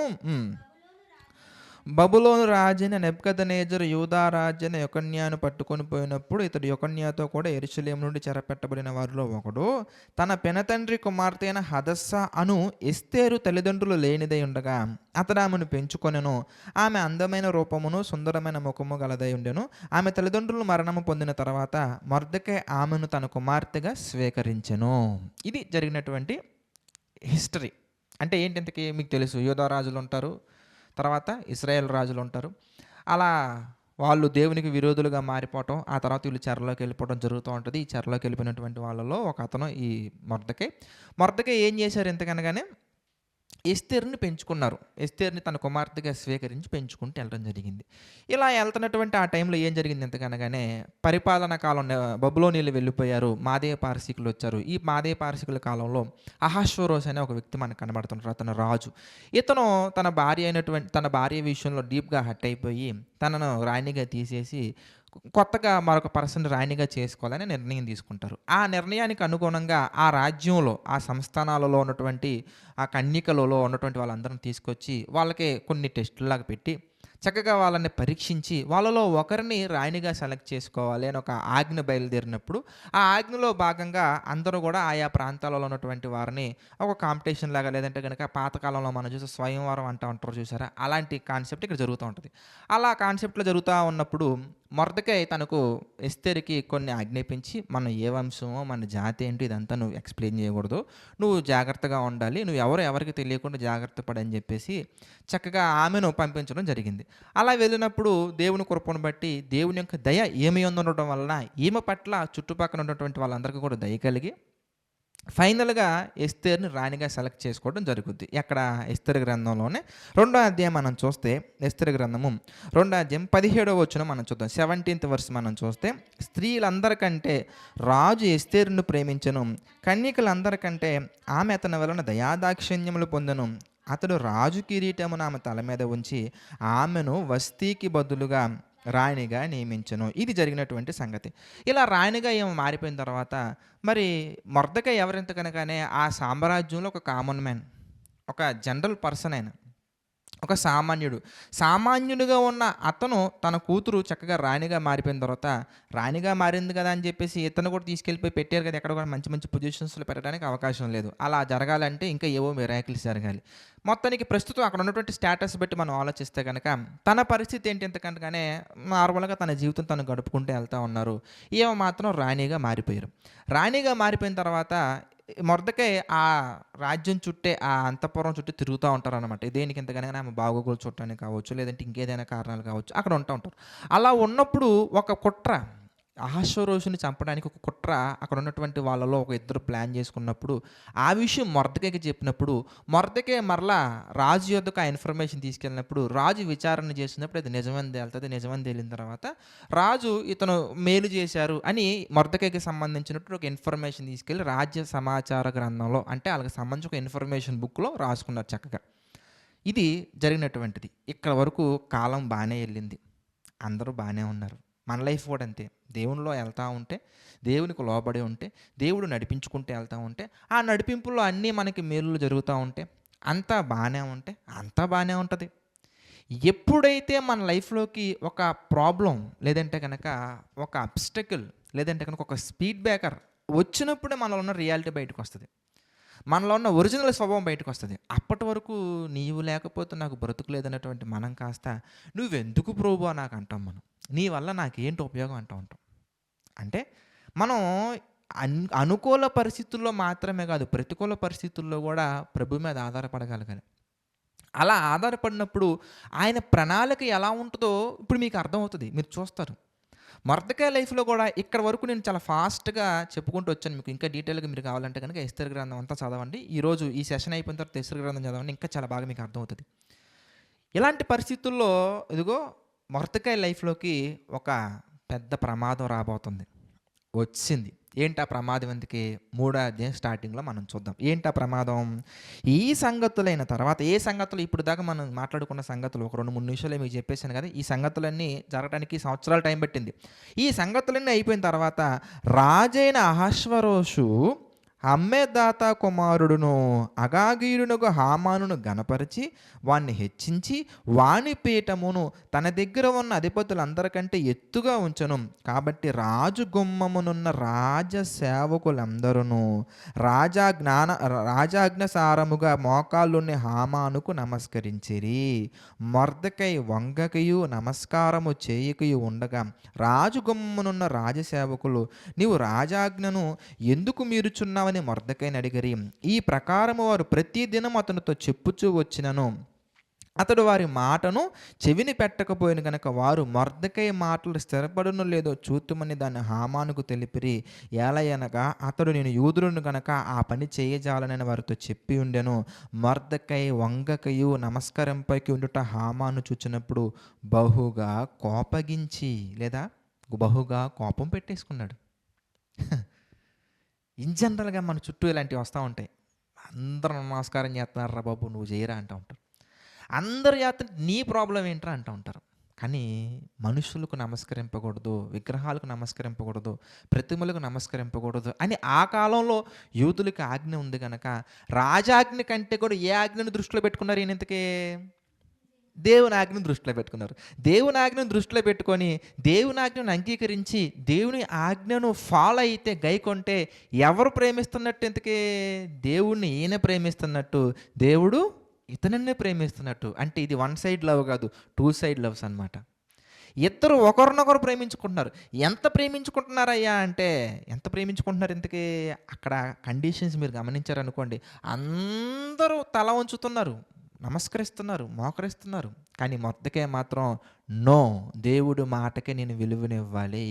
[SPEAKER 1] బబులోను రాజైన నెబుకద్నెజరు యూదా రాజైన యెకొన్యాను పట్టుకొని పోయినప్పుడు ఇతడు యెకొన్యాతో కూడా యెరూషలేము నుండి చెరపెట్టబడిన వారిలో ఒకడు తన పెనతండ్రి కుమార్తె అయిన హదస్సా అను ఎస్తేరు తల్లిదండ్రులు లేనిదై ఉండగా అతడు ఆమెను పెంచుకొనెను. ఆమె అందమైన రూపమును సుందరమైన ముఖము గలదై ఉండెను. ఆమె తల్లిదండ్రులు మరణము పొందిన తర్వాత మొర్దెకై ఆమెను తన కుమార్తెగా స్వీకరించెను. ఇది జరిగినటువంటి హిస్టరీ. అంటే ఏంటి ఇంతకీ మీకు తెలుసు, యూదా రాజులు ఉంటారు, తర్వాత ఇశ్రాయేల్ రాజులు ఉంటారు. అలా వాళ్ళు దేవునికి విరోధులుగా మారిపోవటం, ఆ తర్వాత వీళ్ళు చెరలోకి వెళ్ళిపోవడం జరుగుతూ ఉంటుంది. ఈ చెరలోకి వెళ్ళిపోయినటువంటి వాళ్ళలో ఒక అతను ఈ మొర్దెకై ఏం చేశారు ఎంతకనగానే ఎస్తేరుని పెంచుకున్నారు. ఎస్తేరుని తన కుమార్తెగా స్వీకరించి పెంచుకుంటూ వెళ్ళడం జరిగింది. ఇలా వెళ్తున్నటువంటి ఆ టైంలో ఏం జరిగింది ఎంతకనగానే పరిపాలనా కాలం బబులోనీయులు వెళ్ళిపోయారు, మాదీయ పారసీకులు వచ్చారు. ఈ మాదీయ పారసీకుల కాలంలో అహష్వేరోషు అనే ఒక వ్యక్తి మనకు కనబడుతుంటారు. అతను రాజు. ఇతను తన భార్య విషయంలో డీప్గా హర్ట్ అయిపోయి తనను రాణిగా తీసేసి కొత్తగా మరొక పర్సన్ రాణిగా చేసుకోవాలని నిర్ణయం తీసుకుంటారు. ఆ నిర్ణయానికి అనుగుణంగా ఆ రాజ్యంలో ఆ సంస్థానాలలో ఉన్నటువంటి ఆ కన్యకలలో ఉన్నటువంటి వాళ్ళందరిని తీసుకొచ్చి వాళ్ళకి కొన్ని టెస్టులాగా పెట్టి చక్కగా వాళ్ళని పరీక్షించి వాళ్ళలో ఒకరిని రాణిగా సెలెక్ట్ చేసుకోవాలి అని ఒక ఆజ్ఞ బయలుదేరినప్పుడు ఆ ఆజ్ఞలో భాగంగా అందరూ కూడా ఆయా ప్రాంతాలలో ఉన్నటువంటి వారిని ఒక కాంపిటీషన్ లాగా, లేదంటే కనుక పాతకాలంలో మనం చూసే స్వయంవరం అంటూ ఉంటారు చూసారా, అలాంటి కాన్సెప్ట్ ఇక్కడ జరుగుతూ ఉంటుంది. అలా కాన్సెప్ట్లో జరుగుతూ ఉన్నప్పుడు మొర్దెకై తనకు ఎస్తేరుకి కొన్ని ఆజ్ఞాపించి మన ఏ వంశమో మన జాతి ఏంటి ఇదంతా నువ్వు ఎక్స్ప్లెయిన్ చేయకూడదు, నువ్వు జాగ్రత్తగా ఉండాలి, నువ్వు ఎవరికి తెలియకుండా జాగ్రత్త పడని చెప్పేసి చక్కగా ఆమెను పంపించడం జరిగింది. అలా వెళ్ళినప్పుడు దేవుని కృపను బట్టి దేవుని యొక్క దయ ఈమె యందు ఉండటం వలన ఈమె పట్ల చుట్టుపక్కల ఉన్నటువంటి వాళ్ళందరికీ కూడా దయ కలిగి ఫైనల్గా ఎస్తేర్ని రాణిగా సెలెక్ట్ చేసుకోవడం జరుగుద్ది. ఎక్కడ ఎస్తేరు గ్రంథంలోనే 2వ అధ్యాయం మనం చూస్తే, ఎస్తేరు గ్రంథము 2వ అధ్యాయం 17వ వచనం మనం చూద్దాం. 17th వర్స్ మనం చూస్తే, స్త్రీలందరికంటే రాజు ఎస్తేరును ప్రేమించెను, కన్యకలందరికంటే ఆమె అతని వలన దయాదాక్షిణ్యములు పొందెను. అతడు రాజు కిరీటమును ఆమె తల మీద ఉంచి ఆమెను వస్తీకి బదులుగా రాణిగా నియమించను. ఇది జరిగినటువంటి సంగతి. ఇలా రాణిగా ఏమో మారిపోయిన తర్వాత మరి మొర్దెకై ఎవరెంత కనుకనే ఆ సామ్రాజ్యంలో ఒక కామన్ మ్యాన్, ఒక జనరల్ పర్సన్, అయిన ఒక సామాన్యుడిగా ఉన్న అతను తన కూతురు చక్కగా రాణిగా మారిపోయిన తర్వాత, రాణిగా మారింది కదా అని చెప్పేసి ఇతను కూడా తీసుకెళ్ళిపోయి పెట్టారు కదా, ఎక్కడ కూడా మంచి మంచి పొజిషన్స్లో పెట్టడానికి అవకాశం లేదు. అలా జరగాలంటే ఇంకా ఏవో మిరాకిల్స్ జరగాలి. మొత్తానికి ప్రస్తుతం అక్కడ ఉన్నటువంటి స్టేటస్ బట్టి మనం ఆలోచిస్తే కనుక తన పరిస్థితి ఏంటి ఎంతకంటేనే నార్మల్గా తన జీవితం తను గడుపుకుంటూ వెళ్తూ ఉన్నారు. ఏమో మాత్రం రాణిగా మారిపోయారు. రాణిగా మారిపోయిన తర్వాత మొర్దెకై ఆ రాజ్యం చుట్టే, ఆ అంతఃపురం చుట్టూ తిరుగుతూ ఉంటారు అనమాట. దేనికి ఎంతగానైనా ఆమె బాగోగులు చూడటానికి కావచ్చు, లేదంటే ఇంకేదైనా కారణాలు కావచ్చు, అక్కడ ఉంటూ ఉంటారు. అలా ఉన్నప్పుడు ఒక కుట్ర, అహష్వేరోషుని చంపడానికి ఒక కుట్ర అక్కడ ఉన్నటువంటి వాళ్ళలో ఒక ఇద్దరు ప్లాన్ చేసుకున్నప్పుడు ఆ విషయం మొర్దెకైకి చెప్పినప్పుడు మొర్దెకై మరలా రాజు యొద్దకు ఆ ఇన్ఫర్మేషన్ తీసుకెళ్ళినప్పుడు రాజు విచారణ చేసినప్పుడు అది నిజమని తేలుతుంది. నిజమని తేలిన తర్వాత రాజు ఇతను మేలు చేశారు అని మొర్దెకైకి సంబంధించినట్టు ఒక ఇన్ఫర్మేషన్ తీసుకెళ్ళి రాజ్య సమాచార గ్రంథంలో, అంటే వాళ్ళకి సంబంధించి ఒక ఇన్ఫర్మేషన్ బుక్లో రాసుకున్నారు చక్కగా. ఇది జరిగినటువంటిది. ఇక్కడ వరకు కాలం బాగానే వెళ్ళింది, అందరూ బాగానే ఉన్నారు. మన లైఫ్ కూడా అంతే. దేవునిలో వెళ్తూ ఉంటే, దేవునికి లోబడి ఉంటే, దేవుడు నడిపించుకుంటూ వెళ్తూ ఉంటే, ఆ నడిపింపులో అన్నీ మనకి మేలులు జరుగుతూ ఉంటే, అంతా బాగానే ఉంటే అంతా బాగానే ఉంటుంది. ఎప్పుడైతే మన లైఫ్లోకి ఒక ప్రాబ్లం, లేదంటే కనుక ఒక అబ్స్టకిల్, లేదంటే కనుక ఒక స్పీడ్ బ్రేకర్ వచ్చినప్పుడే మనలో ఉన్న రియాలిటీ బయటకు వస్తుంది, మనలో ఉన్న ఒరిజినల్ స్వభావం బయటకు వస్తుంది. అప్పటి వరకు నీవు లేకపోతే నాకు బ్రతుకు లేదన్నటువంటి మనం కాస్త నువ్వెందుకు ప్రభువా నాకు అంటాం, మనం నీ వల్ల నాకేంటి ఉపయోగం అంటూ ఉంటాం. అంటే మనం అనుకూల పరిస్థితుల్లో మాత్రమే కాదు, ప్రతికూల పరిస్థితుల్లో కూడా ప్రభు మీద ఆధారపడగలగాలి. అలా ఆధారపడినప్పుడు ఆయన ప్రణాళిక ఎలా ఉంటుందో ఇప్పుడు మీకు అర్థమవుతుంది, మీరు చూస్తారు. మొర్దెకై లైఫ్లో కూడా ఇక్కడ వరకు నేను చాలా ఫాస్ట్గా చెప్పుకుంటూ వచ్చాను. మీకు ఇంకా డీటెయిల్గా మీరు కావాలంటే కనుక ఎస్తేరు గ్రంథం అంతా చదవండి. ఈరోజు ఈ సెషన్ అయిపోయిన తర్వాత ఎస్తేరు గ్రంథం చదవండి, ఇంకా చాలా బాగా మీకు అర్థమవుతుంది. ఇలాంటి పరిస్థితుల్లో ఇదిగో మొర్దెకై లైఫ్లోకి ఒక పెద్ద ప్రమాదం రాబోతుంది, వచ్చింది. ఏంటి ఆ ప్రమాదం? ఎందుకే 3వ అధ్యాయం స్టార్టింగ్లో మనం చూద్దాం. ఏంటి ఆ ప్రమాదం? ఈ సంగతులైన తర్వాత, ఏ సంగతులు ఇప్పుడు దాకా మనం మాట్లాడుకున్న సంగతులు ఒక 2-3 నిమిషాలు మీకు చెప్పేశాను కదా, ఈ సంగతులన్నీ జరగడానికి సంవత్సరాల టైం పట్టింది. ఈ సంగతులన్నీ అయిపోయిన తర్వాత రాజైన అహష్వేరోషు హమ్మేదాత కుమారుడును అగాగీయుడునగు హామానును గనపరిచి వాణ్ణి హెచ్చించి వాని పీఠమును తన దగ్గర ఉన్న అధిపతులందరికంటే ఎత్తుగా ఉంచెను. కాబట్టి రాజు గుమ్మమునున్న రాజ సేవకులందరూ రాజాజ్ఞసారముగా మోకాళ్ళుని హామానుకు నమస్కరించిరి. మొర్దెకై వంగకయు నమస్కారము చేయకయు ఉండగా రాజు గుమ్మమునున్న రాజసేవకులు, నీవు రాజాజ్ఞను ఎందుకు మీరుచున్నావని మొర్దెకైని అడిగిరి. ఈ ప్రకారము వారు ప్రతి దినం అతనితో చెప్పుచూ వచ్చినను అతడు వారి మాటను చెవిని పెట్టకపోయిన గనక వారు మొర్దెకై మాటలు స్థిరపడును లేదో చూతుమని దాన్ని హామానుకు తెలిపిరి. ఏలయనగా అతడు నేను యూదులను గనక ఆ పని చేయజాలనని వారితో చెప్పి ఉండెను. మొర్దెకై వంగకయు నమస్కరింపకి ఉండుట హామాను చూచినప్పుడు బహుగా కోపగించి లేదా బహుగా కోపం పెట్టేసుకున్నాడు. ఇన్ జనరల్గా మన చుట్టూ ఇలాంటివి వస్తూ ఉంటాయి. అందరూ నమస్కారం చేస్తున్నారా బాబు, నువ్వు చేయరా అంటూ ఉంటారు. అందరు చేస్తే నీ ప్రాబ్లం ఏంట్రా అంటూ ఉంటారు. కానీ మనుషులకు నమస్కరింపకూడదు, విగ్రహాలకు నమస్కరింపకూడదు, ప్రతిమలకు నమస్కరింపకూడదు అని ఆ కాలంలో యూదులకి ఆజ్ఞ ఉంది కనుక రాజాజ్ఞ కంటే కూడా ఏ ఆజ్ఞను దృష్టిలో పెట్టుకున్నారు ఈయన ఇంతకీ? దేవుని ఆజ్ఞను దృష్టిలో పెట్టుకున్నారు. దేవుని ఆజ్ఞను దృష్టిలో పెట్టుకొని దేవుని ఆజ్ఞను అంగీకరించి దేవుని ఆజ్ఞను ఫాలో అయితే గైకొంటే ఎవరు ప్రేమిస్తున్నట్టు ఇంతకీ? దేవుణ్ణి ఈయన ప్రేమిస్తున్నట్టు, దేవుడు ఇతనినే ప్రేమిస్తున్నట్టు. అంటే ఇది వన్ సైడ్ లవ్ కాదు, టూ సైడ్ లవ్స్ అన్నమాట. ఇద్దరు ఒకరినొకరు ప్రేమించుకుంటున్నారు. ఎంత ప్రేమించుకుంటున్నారయ్యా అంటే ఎంత ప్రేమించుకుంటున్నారు ఇంతకీ? అక్కడ కండిషన్స్ మీరు గమనించారనుకోండి, అందరూ తల వంచుతున్నారు, నమస్కరిస్తున్నారు, మోకరిస్తున్నారు. కానీ మొర్దెకై మాత్రం నో, దేవుడు మాటకే నేను విలువనివ్వాలి.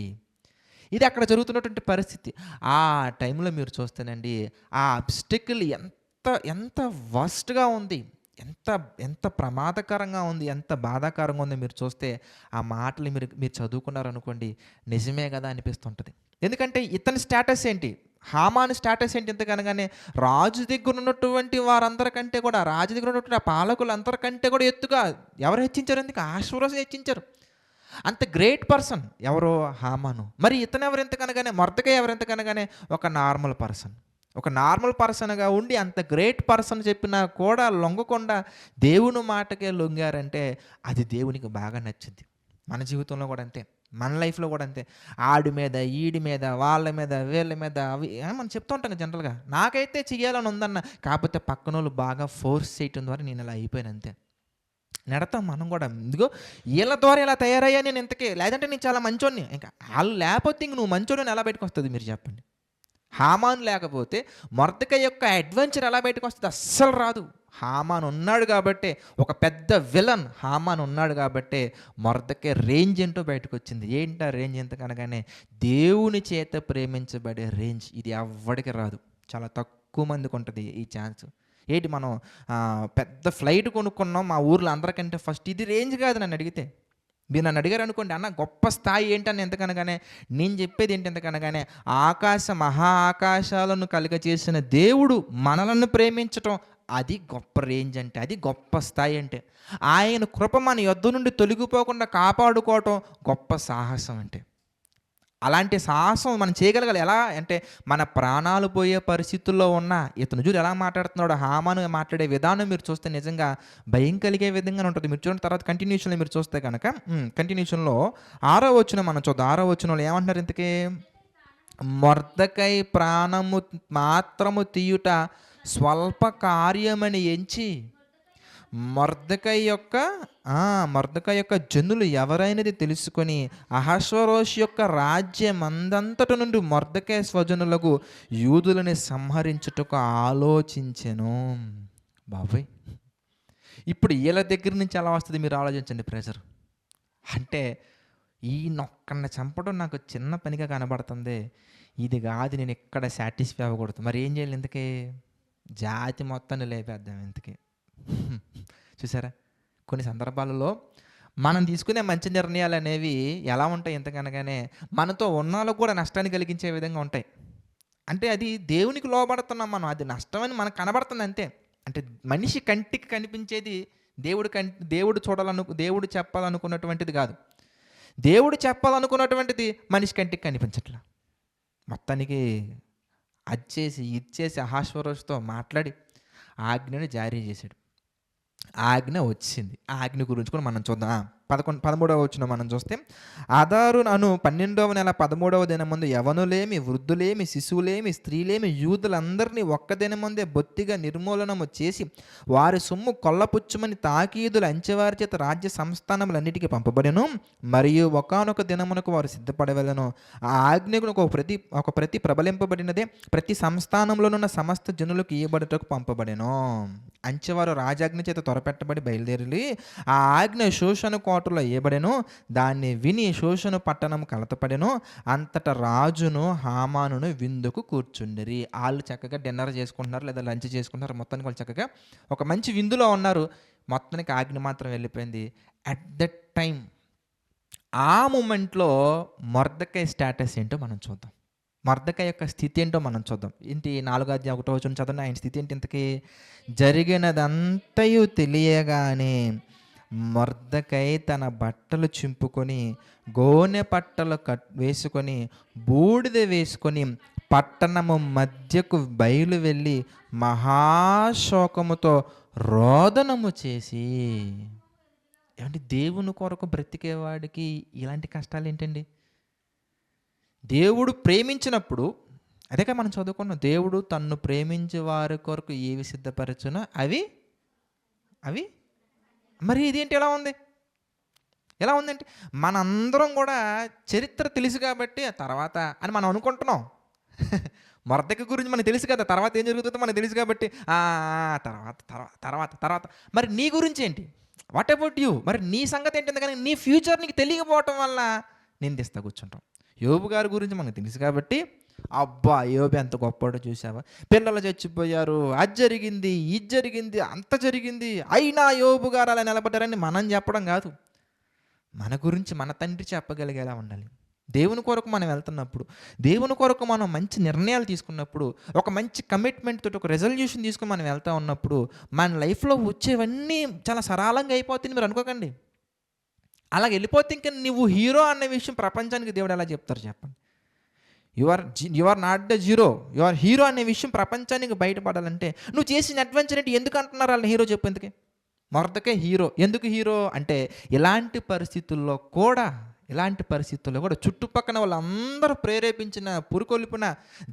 [SPEAKER 1] ఇది అక్కడ జరుగుతున్నటువంటి పరిస్థితి. ఆ టైంలో మీరు చూస్తేనండి ఆ అబ్స్టికల్ ఎంత ఎంత వర్స్ట్గా ఉంది, ఎంత ఎంత ప్రమాదకరంగా ఉంది, ఎంత బాధాకరంగా ఉంది మీరు చూస్తే. ఆ మాటలు మీరు చదువుకున్నారనుకోండి, నిజమే కదా అనిపిస్తుంటుంది. ఎందుకంటే ఇతని స్టేటస్ ఏంటి, హామాను స్టేటస్ ఏంటి? ఎంతకనగానే రాజు దగ్గర ఉన్నటువంటి వారందరికంటే కూడా, రాజు దగ్గర ఉన్నటువంటి ఆ పాలకులందరికంటే కూడా ఎత్తుగా ఎవరు హెచ్చించారు? ఎందుకు? అహష్వేరోషు హెచ్చించారు. అంత గ్రేట్ పర్సన్ ఎవరో హామాను. మరి ఇతను ఎవరు ఎంతకనగానే, మొర్దెకై ఎవరు ఎంతకనగానే ఒక నార్మల్ పర్సన్. ఒక నార్మల్ పర్సన్గా ఉండి అంత గ్రేట్ పర్సన్ చెప్పినా కూడా లొంగకుండా దేవుని మాటకే లొంగారంటే అది దేవునికి బాగా నచ్చింది. మన జీవితంలో కూడా అంతే, మన లైఫ్లో కూడా అంతే. ఆడి మీద, ఈడి మీద, వాళ్ళ మీద, వీళ్ళ మీద అవి మనం చెప్తూ ఉంటాం జనరల్గా. నాకైతే చెయ్యాలని ఉందన్న, కాకపోతే పక్కన వాళ్ళు బాగా ఫోర్స్ చేయటం ద్వారా నేను ఇలా అయిపోయాను అంతే. నెడతాం మనం కూడా, ఇదిగో వీళ్ళ ద్వారా ఇలా తయారయ్యా నేను ఇంతకీ, లేదంటే నేను చాలా మంచోడిని. ఇంకా వాళ్ళు లేకపోతే ఇంక నువ్వు మంచోడిని ఎలా బయటకు వస్తుంది మీరు చెప్పండి? హామాను లేకపోతే మొర్దెకై యొక్క అడ్వెంచర్ ఎలా బయటకు వస్తుంది? అస్సలు రాదు. హామాను ఉన్నాడు కాబట్టే, ఒక పెద్ద విలన్ హామాను ఉన్నాడు కాబట్టే మొర్దెకై రేంజ్ ఏంటో బయటకు వచ్చింది. ఏంటా రేంజ్? ఎంతకనగానే దేవుని చేత ప్రేమించబడే రేంజ్. ఇది ఎవ్వడికి రాదు, చాలా తక్కువ మందికి ఉంటుంది ఈ ఛాన్స్. ఏంటి మనం పెద్ద ఫ్లైట్ కొనుక్కున్నాం మా ఊర్లో అందరికంటే ఫస్ట్, ఇది రేంజ్ కాదు నన్ను అడిగితే. మీరు నన్ను అడిగారు అనుకోండి, అన్న గొప్ప స్థాయి ఏంటని ఎంతకనగానే నేను చెప్పేది ఏంటి ఎంతకనగానే, ఆకాశ మహా ఆకాశాలను కలుగచేసిన దేవుడు మనలను ప్రేమించటం, అది గొప్ప రేంజ్ అంటే, అది గొప్ప స్థాయి అంటే. ఆయన కృప మన యొద్ద నుండి తొలగిపోకుండా కాపాడుకోవటం గొప్ప సాహసం అంటే. అలాంటి సాహసం మనం చేయగలగాలి. ఎలా అంటే మన ప్రాణాలు పోయే పరిస్థితుల్లో ఉన్న ఇతను చూడు ఎలా మాట్లాడుతున్నాడు. హామాను మాట్లాడే విధానం మీరు చూస్తే నిజంగా భయం కలిగే విధంగా ఉంటుంది. మీరు చూడండి తర్వాత కంటిన్యూషన్లో మీరు చూస్తే కనుక, కంటిన్యూషన్లో 6వ వచనం మనం చూద్దాం. 6వ వచనంలో ఏమంటున్నారు ఇంతకీ? మొర్దెకై ప్రాణము మాత్రము తీయుట స్వల్ప కార్యమని ఎంచి మొర్దెకై యొక్క జనులు ఎవరైనది తెలుసుకొని అహష్వేరోషు యొక్క రాజ్యమందంతటి నుండి మొర్దెకై స్వజనులకు యూదులని సంహరించుటకు ఆలోచించెను. బాబోయ్, ఇప్పుడు వీళ్ళ దగ్గర నుంచి ఎలా వస్తుంది మీరు ఆలోచించండి ప్రెజర్. అంటే ఈ నొక్కడిని చంపడం నాకు చిన్న పనిగా కనబడుతుంది. ఇది కాదు, నేను ఎక్కడ సాటిస్ఫై అవ్వకూడదు. మరి ఏం చేయాలి? ఇంతకీ జాతి మొత్తాన్ని లేపేద్దాం ఇంతకీ. చూసారా, కొన్ని సందర్భాలలో మనం తీసుకునే మంచి నిర్ణయాలు అనేవి ఎలా ఉంటాయి ఎంతకనగానే మనతో ఉన్నాళ్ళకు కూడా నష్టాన్ని కలిగించే విధంగా ఉంటాయి. అంటే అది దేవునికి లోబడుతున్నాం మనం, అది నష్టమని మనకు కనబడుతుంది అంతే. అంటే మనిషి కంటికి కనిపించేది దేవుడు చెప్పాలనుకున్నటువంటిది కాదు. దేవుడు చెప్పాలనుకున్నటువంటిది మనిషి కంటికి కనిపించట్లా. మొత్తానికి అది చేసి ఇది చేసి అహాష్వరోష్‌తో మాట్లాడి ఆజ్ఞని జారీ చేశాడు. ఆజ్ఞ వచ్చింది. ఆ ఆజ్ఞ గురించి కూడా మనం చూద్దాం. 13వ వచనం మనం చూస్తే, అదారు అను 12వ నెల 13వ దినమందు యవనులేమి, వృద్ధులేమి, శిశువులేమి, స్త్రీలేమి, యూదులందరినీ ఒక్క దినమందే బొత్తిగా నిర్మూలనము చేసి వారి సొమ్ము కొల్లపుచ్చుమని తాకీదులు అంచెవారి చేత రాజ్య సంస్థానములన్నిటికీ పంపబడెను. మరియు ఒకానొక దినమునకు వారు సిద్ధపడవలెను. ఆ ఆజ్ఞకు ఒక ప్రతి ప్రబలింపబడినదే ప్రతి సంస్థానంలోనున్న సమస్త జనులకు ఇయ్యబడుటకు పంపబడెను. అంచెవారు రాజాజ్ఞ చేత త్వరపెట్టబడి బయలుదేరి ఆ ఆజ్ఞ శోషను కోటలో వేయబడెను. దాన్ని విని శోషను పట్టణం కలతపడెను. అంతటా రాజును హామానును విందుకు కూర్చుండిరి. వాళ్ళు చక్కగా డిన్నర్ చేసుకుంటున్నారు, లేదా లంచ్ చేసుకుంటున్నారు. మొత్తానికి వాళ్ళు చక్కగా ఒక మంచి విందులో ఉన్నారు. మొత్తానికి ఆజ్ఞ మాత్రం వెళ్ళిపోయింది. అట్ దట్ టైం, ఆ మూమెంట్లో మొర్దెకై స్టేటస్ ఏంటో మనం చూద్దాం. మొర్దెకై యొక్క స్థితి ఏంటో మనం చూద్దాం. ఏంటి 4వ అధ్యాయం 1వ వచనం చదవండి. ఆయన స్థితి ఏంటి ఇంతకీ? జరిగినదంతయు తెలియగానే మొర్దెకై తన బట్టలు చింపుకొని, గోనె పట్టలు వేసుకొని, బూడిద వేసుకొని పట్టణము మధ్యకు బయలు వెళ్ళి మహాశోకముతో రోదనము చేసి. ఏమంటే దేవుని కొరకు బ్రతికేవాడికి ఇలాంటి కష్టాలు ఏంటండి? దేవుడు ప్రేమించినప్పుడు, అదేగా మనం చదువుకున్నాం, దేవుడు తన్ను ప్రేమించే వారి కొరకు ఏవి సిద్ధపరచునో అవి అవి మరి ఇదేంటి ఎలా ఉంది? ఎలా ఉందంటే, మనందరం కూడా చరిత్ర తెలుసు కాబట్టి ఆ తర్వాత అని మనం అనుకుంటున్నాం. మొర్దెకై గురించి మనకు తెలుసు కదా, తర్వాత ఏం జరుగుతుందో మనకు తెలుసు కాబట్టి తర్వాత తర్వాత తర్వాత తర్వాత మరి నీ గురించి ఏంటి? What about you? మరి నీ సంగతి ఏంటి? ఎందుకని నీ ఫ్యూచర్ నీకు తెలియకపోవటం వల్ల నిందిస్తా కూర్చుంటాం. యోబు గారి గురించి మనకు తెలుసు కాబట్టి, అబ్బా యోబు ఎంత గొప్పవాడో చూసావా, పిల్లలు చచ్చిపోయారు, అది జరిగింది, ఇది జరిగింది, అంత జరిగింది, అయినా యోబు గారు అలా నిలబడ్డారని మనం చెప్పడం కాదు. మన గురించి మన తండ్రి చెప్పగలిగేలా ఉండాలి. దేవుని కొరకు మనం వెళ్తున్నప్పుడు, దేవుని కొరకు మనం మంచి నిర్ణయాలు తీసుకున్నప్పుడు, ఒక మంచి కమిట్మెంట్ తోటి ఒక రెజల్యూషన్ తీసుకుని మనం వెళ్తూ ఉన్నప్పుడు మన లైఫ్లో వచ్చేవన్నీ చాలా సరళంగా అయిపోతుంది. మీరు అనుకోకండి. అలా వెళ్ళిపోతే ఇంకా నువ్వు హీరో అన్న విషయం ప్రపంచానికి దేవుడు ఎలా చెప్తారు చెప్పండి? You are not the zero, you are hero అనే విషయం ప్రపంచానికి బయటపడాలంటే నువ్వు చేసిన అడ్వెంచర్ ఏంటి? ఎందుకు అంటున్నారు వాళ్ళని హీరో? చెప్పు ఎందుకే? Mordecai hero. ఎందుకు హీరో అంటే, ఇలాంటి పరిస్థితుల్లో కూడా చుట్టుపక్కన వాళ్ళందరూ ప్రేరేపించిన, పురుకొల్పిన,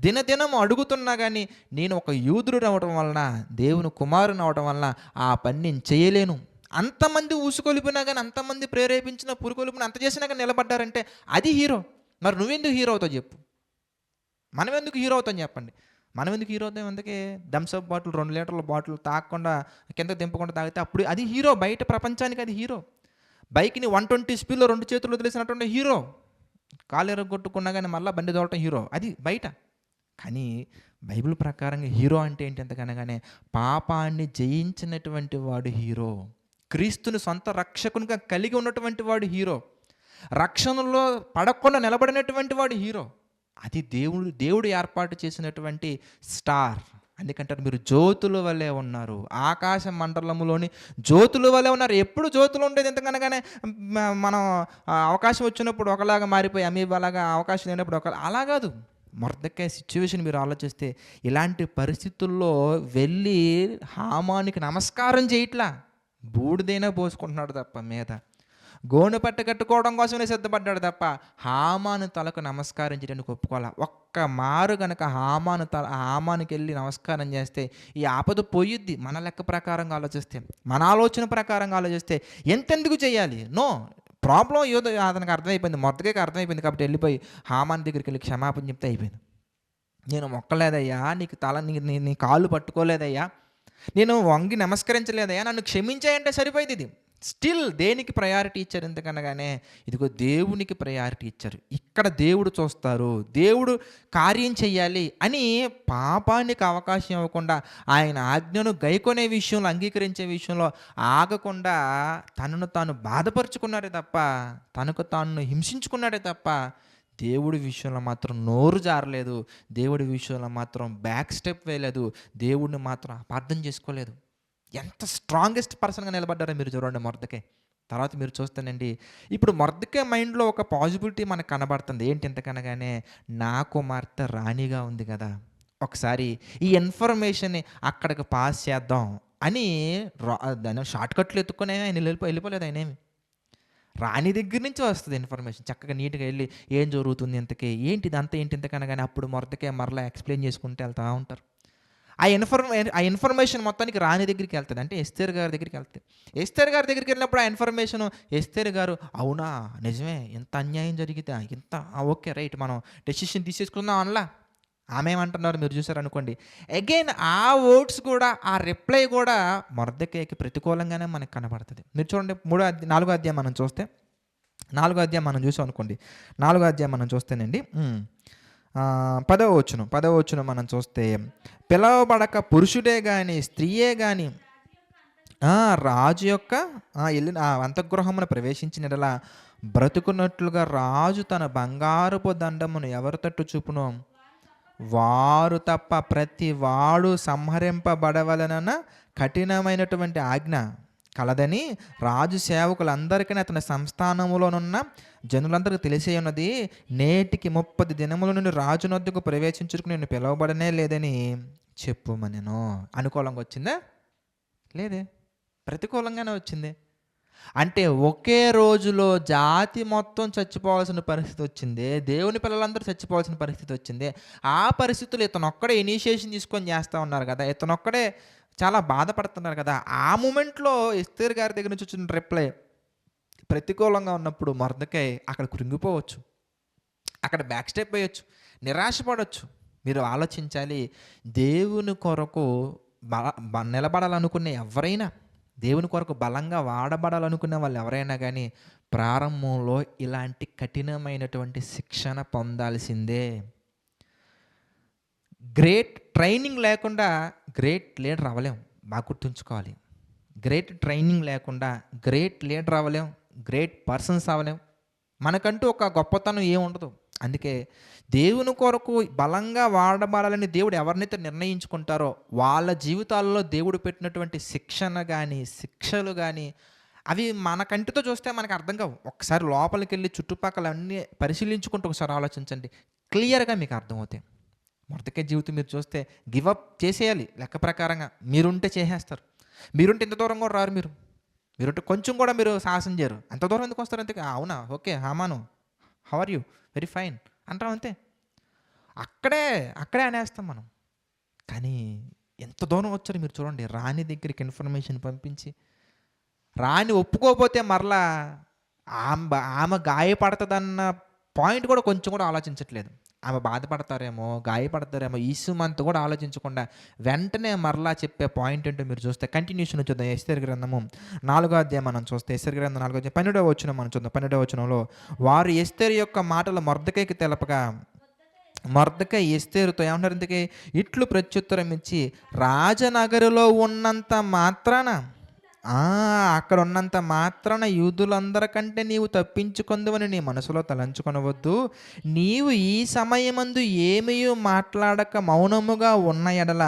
[SPEAKER 1] దినదినం అడుగుతున్నా కానీ నేను ఒక యూదుడు అవడం వలన, దేవుని కుమారుని అవడం వలన ఆ పని నేను చేయలేను. అంతమంది ఊసుకొలిపినా కానీ, అంతమంది ప్రేరేపించిన, పురుకొలిపిన, అంత చేసినా కానీ నిలబడ్డారంటే అది హీరో. మరి నువ్వెందుకు హీరో అవుతావు చెప్పు? మనం ఎందుకు హీరో అవుతాం చెప్పండి? మనం ఎందుకు హీరో అవుతాం? అందుకే థమ్స్అప్ బాటిల్ 2 లీటర్ల బాటిల్ తాగకుండా, కింద దింపకుండా తాగితే అప్పుడు అది హీరో. బయట ప్రపంచానికి అది హీరో. బైక్ని 120 స్పీడ్లో 2 చేతులు వదిలేసినటువంటి హీరో. కాలు ఎరగొట్టుకున్నా కానీ మళ్ళీ బండి తోలటం హీరో. అది బయట. కానీ బైబిల్ ప్రకారంగా హీరో అంటే ఏంటి ఎంతకనగానే, పాపాన్ని జయించినటువంటి వాడు హీరో. క్రీస్తుని సొంత రక్షకునిగా కలిగి ఉన్నటువంటి వాడు హీరో. రక్షణలో పడకుండా నిలబడినటువంటి వాడు హీరో. అది దేవుడు ఏర్పాటు చేసినటువంటి స్టార్. ఎందుకంటారు, మీరు జ్యోతుల వల్లే ఉన్నారు, ఆకాశ మండలంలోని జ్యోతుల వల్లే ఉన్నారు. ఎప్పుడు జ్యోతులు ఉండేది ఎందుకనగానే మనం అవకాశం వచ్చినప్పుడు ఒకలాగా మారిపోయి అమీబాలాగా, అవకాశం లేనప్పుడు అలా కాదు. మొర్దెకై సిచ్యువేషన్ మీరు ఆలోచిస్తే, ఇలాంటి పరిస్థితుల్లో వెళ్ళి హామానికి నమస్కారం చేయట్లా, బూడిదైనా పోసుకుంటున్నాడు తప్ప మీద, గోనె పట్ట కట్టుకోవడం కోసమే సిద్ధపడ్డాడు తప్ప హామాను తలకు నమస్కారం చేయడానికి ఒప్పుకోవాలా. ఒక్క మారు గనక హామానికి వెళ్ళి నమస్కారం చేస్తే ఈ ఆపద పోయిద్ది. మన లెక్క ప్రకారంగా ఆలోచిస్తే, మన ఆలోచన ప్రకారంగా ఆలోచిస్తే ఎంతెందుకు చేయాలి? నో ప్రాబ్లం ఏదో అతనికి అర్థమైపోయింది, మొర్దెకైకి అర్థమైపోయింది. కాబట్టి వెళ్ళిపోయి హామాన్ దగ్గరికి వెళ్ళి క్షమాపణ చెప్తే అయిపోయింది. నేను మొక్కలేదయ్యా, నీకు నీ కాళ్ళు పట్టుకోలేదయ్యా, నేను వంగి నమస్కరించలేదయ్యా, నన్ను క్షమించాయంటే సరిపోయింది. ఇది స్టిల్ దేనికి ప్రయారిటీ ఇచ్చారు? ఎందుకనగానే ఇదిగో దేవునికి ప్రయారిటీ ఇచ్చారు. ఇక్కడ దేవుడు చూస్తారు, దేవుడు కార్యం చెయ్యాలి అని పాపానికి అవకాశం ఇవ్వకుండా, ఆయన ఆజ్ఞను గైకొనే విషయంలో, అంగీకరించే విషయంలో ఆగకుండా తనను తాను బాధపరుచుకున్నాడే తప్ప, తనకు తాను హింసించుకున్నాడే తప్ప దేవుడి విషయంలో మాత్రం నోరు జారలేదు. దేవుడి విషయంలో మాత్రం బ్యాక్ స్టెప్ వేయలేదు. దేవుడిని మాత్రం అపార్థం చేసుకోలేదు. ఎంత స్ట్రాంగెస్ట్ పర్సన్గా నిలబడ్డారో మీరు చూడండి మొర్దెకై. తర్వాత మీరు చూస్తానండి, ఇప్పుడు మొర్దెకై మైండ్లో ఒక పాజిబిలిటీ మనకు కనబడుతుంది. ఏంటి ఎంతకనగానే, నా కుమార్తె రాణిగా ఉంది కదా, ఒకసారి ఈ ఇన్ఫర్మేషన్ని అక్కడికి పాస్ చేద్దాం అని దాని షార్ట్ కట్లు ఎత్తుకునే ఆయన వెళ్ళిపోలేదు. ఆయనేమి రాణి దగ్గర నుంచి వస్తుంది ఇన్ఫర్మేషన్. చక్కగా నీట్గా వెళ్ళి ఏం జరుగుతుంది ఇంతకీ, ఏంటి ఇదంతా ఏంటి ఇంతకనగానే అప్పుడు మరలా ఎక్స్ప్లెయిన్ చేసుకుంటూ వెళ్తూ ఉంటారు. ఆ ఇన్ఫర్మేషన్ మొత్తానికి రాణి దగ్గరికి వెళ్తుంది, అంటే ఎస్తేర్ గారి దగ్గరికి వెళ్తుంది. ఎస్తేర్ గారి దగ్గరికి వెళ్ళినప్పుడు ఆ ఇన్ఫర్మేషన్ ఎస్తేర్ గారు, అవునా నిజమే, ఇంత అన్యాయం జరిగితే ఇంత ఓకే రైట్ మనం డెసిషన్ తీసేసుకుందాం అనలా. ఆమె ఏమంటున్నారు మీరు చూసారు అనుకోండి. అగైన్ ఆ వర్డ్స్ కూడా, ఆ రిప్లై కూడా మొర్దెకైకి ప్రతికూలంగానే మనకు కనబడుతుంది. మీరు చూడండి 4వ అధ్యాయం మనం చూస్తే, 4వ అధ్యాయం మనం చూసాం అనుకోండి. 4వ అధ్యాయం మనం చూస్తేనండి 10వ వచనం మనం చూస్తే, పిలవబడక పురుషుడే కానీ స్త్రీయే కానీ రాజు యొక్క వెళ్ళిన అంతఃగృహమును ప్రవేశించినలా బ్రతుకున్నట్లుగా రాజు తన బంగారపు దండమును ఎవరి తట్టు చూపును వారు తప్ప ప్రతి వాడు సంహరింపబడవలనన్న కఠినమైనటువంటి ఆజ్ఞ కలదని రాజు సేవకులందరికీ అతని సంస్థానములోనున్న జనులందరికీ తెలిసే ఉన్నది. నేటికి 30 దినముల నుండి రాజునొద్దకు ప్రవేశించుకు నేను పిలవబడనే లేదని చెప్పుమనెను. అనుకూలంగా వచ్చిందా? లేదే, ప్రతికూలంగానే వచ్చింది. అంటే ఒకే రోజులో జాతి మొత్తం చచ్చిపోవాల్సిన పరిస్థితి వచ్చింది, దేవుని పిల్లలందరూ చచ్చిపోవాల్సిన పరిస్థితి వచ్చింది. ఆ పరిస్థితులు ఇతనొక్కడే ఇనిషియేషన్ తీసుకొని చేస్తూ ఉన్నారు కదా, ఇతనొక్కడే చాలా బాధపడుతున్నారు కదా. ఆ మూమెంట్లో ఎస్తేర్ గారి దగ్గర నుంచి వచ్చిన రిప్లై ప్రతికూలంగా ఉన్నప్పుడు మొర్దెకై అక్కడ కృంగిపోవచ్చు, అక్కడ బ్యాక్ స్టెప్ వేయచ్చు, నిరాశపడవచ్చు. మీరు ఆలోచించాలి, దేవుని కొరకు నిలబడాలనుకునే ఎవరైనా, దేవుని కొరకు బలంగా వాడబడాలనుకునే వాళ్ళు ఎవరైనా కానీ ప్రారంభంలో ఇలాంటి కఠినమైనటువంటి శిక్షణ పొందాల్సిందే. గ్రేట్ ట్రైనింగ్ లేకుండా గ్రేట్ లీడర్ అవ్వలేం, బాగా గుర్తుంచుకోవాలి. గ్రేట్ ట్రైనింగ్ లేకుండా గ్రేట్ లీడర్ అవ్వలేం, గ్రేట్ పర్సన్స్ అవ్వలేం. మనకంటూ ఒక గొప్పతనం ఏముండదు. అందుకే దేవుని కొరకు బలంగా వాడబడాలని దేవుడు ఎవరినైతే నిర్ణయించుకుంటారో వాళ్ళ జీవితాల్లో దేవుడు పెట్టినటువంటి శిక్షణ కానీ శిక్షలు కానీ అవి మన కంటితో చూస్తే మనకు అర్థం కావు. ఒకసారి లోపలికి వెళ్ళి చుట్టుపక్కల అన్నీ పరిశీలించుకుంటూ ఒకసారి ఆలోచించండి, క్లియర్గా మీకు అర్థమవుతాయి. మొర్దెకై జీవితం మీరు చూస్తే గివప్ చేసేయాలి లెక్క ప్రకారంగా. మీరుంటే చేసేస్తారు, మీరుంటే ఇంత దూరం కూడా రారు, మీరుంటే కొంచెం కూడా మీరు సాహసం చేయరు. అంత దూరం ఎందుకు వస్తారు? అంతే, అవునా ఓకే హామాను how are you, very fine అంటాం అంతే. అక్కడే అనేస్తాం మనం. కానీ ఎంత దూరం వచ్చారు మీరు చూడండి. రాణి దగ్గరికి ఇన్ఫర్మేషన్ పంపించి రాణి ఒప్పుకోకపోతే మరలా ఆమె గాయపడుతుందన్న పాయింట్ కూడా కొంచెం కూడా ఆలోచించట్లేదు. ఆమె బాధపడతారేమో, గాయపడతారేమో, ఈసుమంత కూడా ఆలోచించకుండా వెంటనే మరలా చెప్పే పాయింట్ ఏంటో మీరు చూస్తే కంటిన్యూషన్ చూద్దాం. ఎస్తేర్ గ్రంథము 4వ అధ్యాయం మనం చూస్తే, ఎస్తేర్ గ్రంథం 4వ అధ్యాయం 12వ వచనం మనం చూద్దాం. 12వ వచనంలో, వారు ఎస్తేర్ యొక్క మాటలు మొర్దెకైకి తెలపగా మొర్దెకై ఎస్తేరుతో ఏమంటారు, ఇందుకే ఇట్లు ప్రత్యుత్తరం ఇచ్చి, రాజనగరులో ఉన్నంత మాత్రాన అక్కడ ఉన్నంత మాత్రాన యూదులందరికంటే నీవు తప్పించుకొందువని నీ మనసులో తలంచుకొనవద్దు. నీవు ఈ సమయమందు ఏమీ మాట్లాడక మౌనముగా ఉన్న ఎడల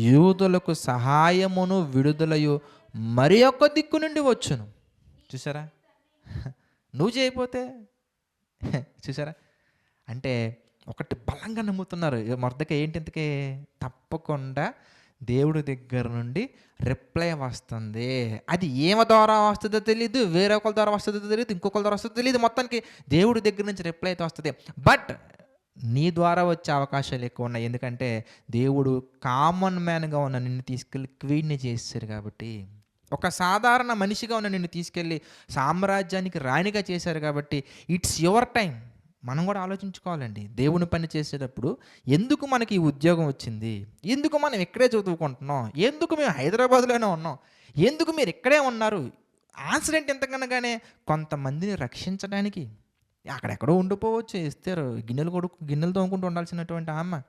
[SPEAKER 1] యూదులకు సహాయమును విడుదలయు మరి ఒక్క దిక్కు నుండి వచ్చును. చూసారా, నువ్వు చేయకపోతే చూసారా, అంటే ఒకటి బలంగా నమ్ముతున్నారు. మొర్దెకై ఏంటి ఇంతకీ, తప్పకుండా దేవుడి దగ్గర నుండి రిప్లై వస్తుంది. అది ఏమ ద్వారా వస్తుందో తెలియదు, వేరొకరి ద్వారా వస్తుందో తెలియదు, ఇంకొకరి ద్వారా వస్తుందో తెలియదు, మొత్తానికి దేవుడి దగ్గర నుంచి రిప్లై అయితే వస్తుంది. బట్ నీ ద్వారా వచ్చే అవకాశాలు ఎక్కువ ఉన్నాయి. ఎందుకంటే దేవుడు కామన్ మ్యాన్గా ఉన్న నిన్ను తీసుకెళ్ళి క్వీన్ని చేశారు కాబట్టి, ఒక సాధారణ మనిషిగా ఉన్న నిన్ను తీసుకెళ్ళి సామ్రాజ్యానికి రాణిగా చేశారు కాబట్టి ఇట్స్ యువర్ టైం. మనం కూడా ఆలోచించుకోవాలండి. దేవుని పని చేసేటప్పుడు ఎందుకు మనకి ఈ ఉద్యోగం వచ్చింది, ఎందుకు మనం ఇక్కడే చదువుకుంటున్నాం, ఎందుకు మేము హైదరాబాద్లోనే ఉన్నాం, ఎందుకు మీరు ఇక్కడే ఉన్నారు? ఆన్సర్ ఏంటి ఎంతకనగానే కొంతమందిని రక్షించడానికి. అక్కడెక్కడో ఉండిపోవచ్చు, ఇస్తారు గిన్నెలు తోముకుంటూ ఉండాల్సినటువంటి ఆమె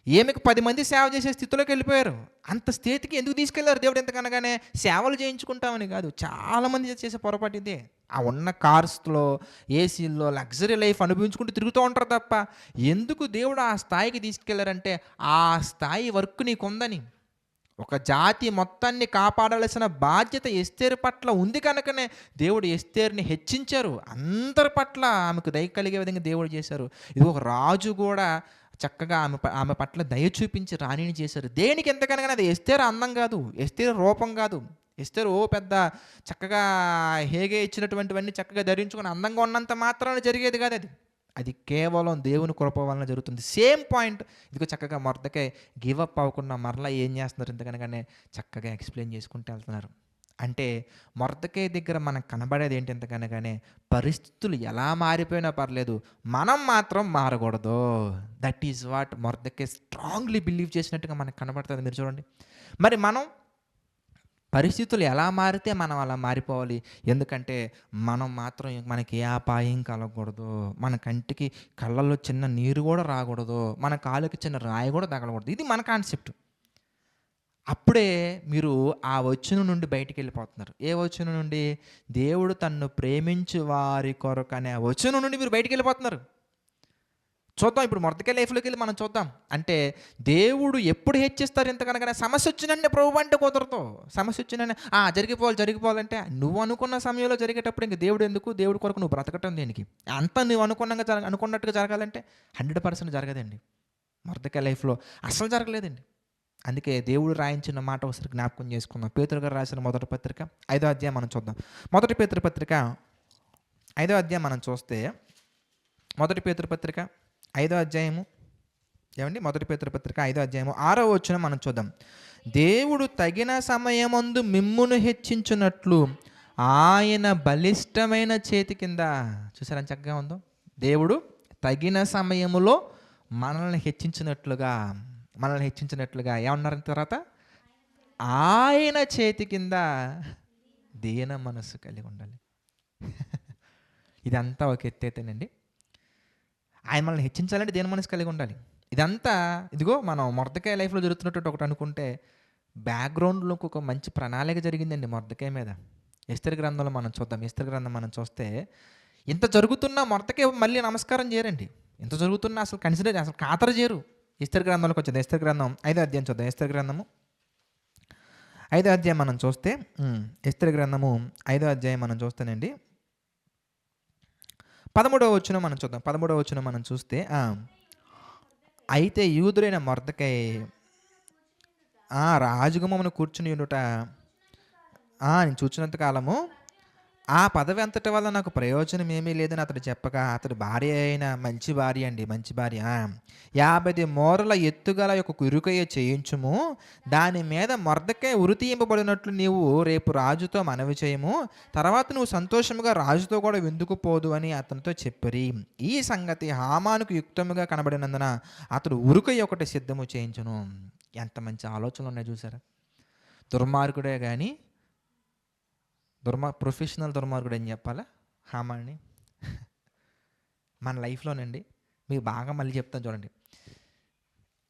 [SPEAKER 1] ఈమెకు 10 మంది సేవ చేసే స్థితిలోకి వెళ్ళిపోయారు. అంత స్థితికి ఎందుకు తీసుకెళ్లారు దేవుడు? ఎంతకనగానే సేవలు చేయించుకుంటామని కాదు. చాలామంది చేసే పొరపాటు ఇదే. ఆ ఉన్న కార్స్లో, ఏసీల్లో లగ్జరీ లైఫ్ అనుభవించుకుంటూ తిరుగుతూ ఉంటారు తప్ప ఎందుకు దేవుడు ఆ స్థాయికి తీసుకెళ్లారంటే ఆ స్థాయి వర్క్ నీకుందని, ఒక జాతి మొత్తాన్ని కాపాడాల్సిన బాధ్యత ఎస్తేరు పట్ల ఉంది కనుకనే దేవుడు ఎస్తేరుని హెచ్చించారు. అందరి పట్ల ఆమెకు దయ కలిగే విధంగా దేవుడు చేశారు. ఇది ఒక రాజు కూడా చక్కగా ఆమె పట్ల దయ చూపించి రాణిని చేశారు. దేనికి ఎంతకనగానే అది ఎస్తేరు అందం కాదు, ఎస్తేరు రూపం కాదు, ఎస్తేరు పెద్ద చక్కగా హేగే ఇచ్చినటువంటివన్నీ చక్కగా ధరించుకొని అందంగా ఉన్నంత మాత్రాన జరిగేది కాదు అది. అది కేవలం దేవుని కృప వలన జరుగుతుంది. సేమ్ పాయింట్ ఇదిగో చక్కగా మొర్దెకై గివ్ అప్ అవ్వకుండా మరలా ఏం చేస్తున్నారు ఇంతకనగానే చక్కగా ఎక్స్ప్లెయిన్ చేసుకుంటూ వెళ్తున్నారు. అంటే మొర్దెకై దగ్గర మనకు కనబడేది ఏంటి ఎంతకనగానే పరిస్థితులు ఎలా మారిపోయినా పర్లేదు, మనం మాత్రం మారకూడదు. That is what Mordecai strongly believe చేసినట్టుగా మనకు కనబడుతుంది. మీరు చూడండి, మరి మనం పరిస్థితులు ఎలా మారితే మనం అలా మారిపోవాలి. ఎందుకంటే మనం మాత్రం మనకి ఏ అపాయం కలగకూడదు, మన కంటికి కళ్ళల్లో చిన్న నీరు కూడా రాకూడదు, మన కాలుకి చిన్న రాయి కూడా తగలకూడదు. ఇది మన కాన్సెప్ట్. అప్పుడే మీరు ఆ వచనం నుండి బయటికి వెళ్ళిపోతున్నారు. ఏ వచనం నుండి? దేవుడు తన్ను ప్రేమించు వారి కొరకు అనే వచనం నుండి మీరు బయటికి వెళ్ళిపోతున్నారు. చూద్దాం ఇప్పుడు మొర్దెకై లైఫ్లోకి వెళ్ళి మనం చూద్దాం. అంటే దేవుడు ఎప్పుడు హెచ్చిస్తారు ఇంతకనగానే? సమస్య వచ్చినండి ప్రభు అంటే కుదరదు. సమస్య వచ్చినండి జరిగిపోవాలంటే నువ్వు అనుకున్న సమయంలో జరిగేటప్పుడు ఇంక దేవుడు ఎందుకు? దేవుడి కొరకు నువ్వు బ్రతకటం దేనికి? అంతా నువ్వు అనుకున్నట్టుగా జరగాలంటే 100% జరగదండి. మొర్దెకై లైఫ్లో అస్సలు జరగలేదండి. అందుకే దేవుడు రాయించిన మాట ఒకసారి జ్ఞాపకం చేసుకుందాం. పేతురు గారు రాసిన మొదటి పత్రిక 5వ అధ్యాయం మనం చూద్దాం. మొదటి పేతురు పత్రిక 5వ అధ్యాయం మనం చూస్తే, మొదటి పేతురు పత్రిక 5వ అధ్యాయము మొదటి పేతురు పత్రిక 5వ అధ్యాయము 6వ వచనం మనం చూద్దాం. దేవుడు తగిన సమయమందు మిమ్మును హెచ్చించున్నట్లు ఆయన బలిష్టమైన చేతి కింద, చూసారా చక్కగా ఉందో, దేవుడు తగిన సమయములో మనల్ని హెచ్చించినట్లుగా ఏమన్నారు తర్వాత? ఆయన చేతి కింద దీన మనస్సు కలిగి ఉండాలి. ఇదంతా ఒక ఎత్తైతేనండి. ఆయన మనల్ని హెచ్చించాలంటే దేని మనసు కలిగి ఉండాలి. ఇదంతా ఇదిగో మనం మొర్దెకై లైఫ్లో జరుగుతున్నట్టు ఒకటి అనుకుంటే, బ్యాక్గ్రౌండ్లో ఒక మంచి ప్రణాళిక జరిగిందండి మొర్దెకై మీద. ఎస్తేరు గ్రంథంలో మనం చూద్దాం. ఎస్తేరు గ్రంథం మనం చూస్తే, ఇంత జరుగుతున్నా మొర్దెకై మళ్ళీ నమస్కారం చేయరండి. ఇంత జరుగుతున్నా అసలు ఖాతరు చేయరు. ఎస్తేరు గ్రంథంలోకి వచ్చింది. ఎస్తేరు గ్రంథం 5వ అధ్యాయం చూద్దాం. ఎస్తేరు గ్రంథము 5వ అధ్యాయం మనం చూస్తే, ఎస్తేరు గ్రంథము 5వ అధ్యాయం మనం చూస్తేనండి 13వ వచనం మనం చూద్దాం. 13వ వచనం మనం చూస్తే, అయితే యూదుడైన మొర్దెకై రాజగుమ్మమున కూర్చుని ఉండుట నేను చూచినంత కాలము ఆ పదవి అంతటి వల్ల నాకు ప్రయోజనం ఏమీ లేదని అతడు చెప్పగా, అతడు భార్య అయిన మంచి భార్య 50 మూరల ఎత్తుగల యొక్క కురుకయ్య చేయించుము, దాని మీద మొర్దెకై ఉరి తీయింపబడినట్లు నీవు రేపు రాజుతో మనవి చేయము, తర్వాత నువ్వు సంతోషముగా రాజుతో కూడా విందుకు పోదు అని అతనితో చెప్పరి. ఈ సంగతి హామానుకు యుక్తముగా కనబడినందున అతడు ఉరుకయ్య ఒకటి సిద్ధము చేయించును. ఎంత మంచి ఆలోచనలు ఉన్నాయి చూసారా. దుర్మార్గుడే కానీ ప్రొఫెషనల్ దుర్మార్గుడు అని చెప్పాలా హామాన్ని? మన లైఫ్లోనండి మీకు బాగా మళ్ళీ చెప్తాను చూడండి.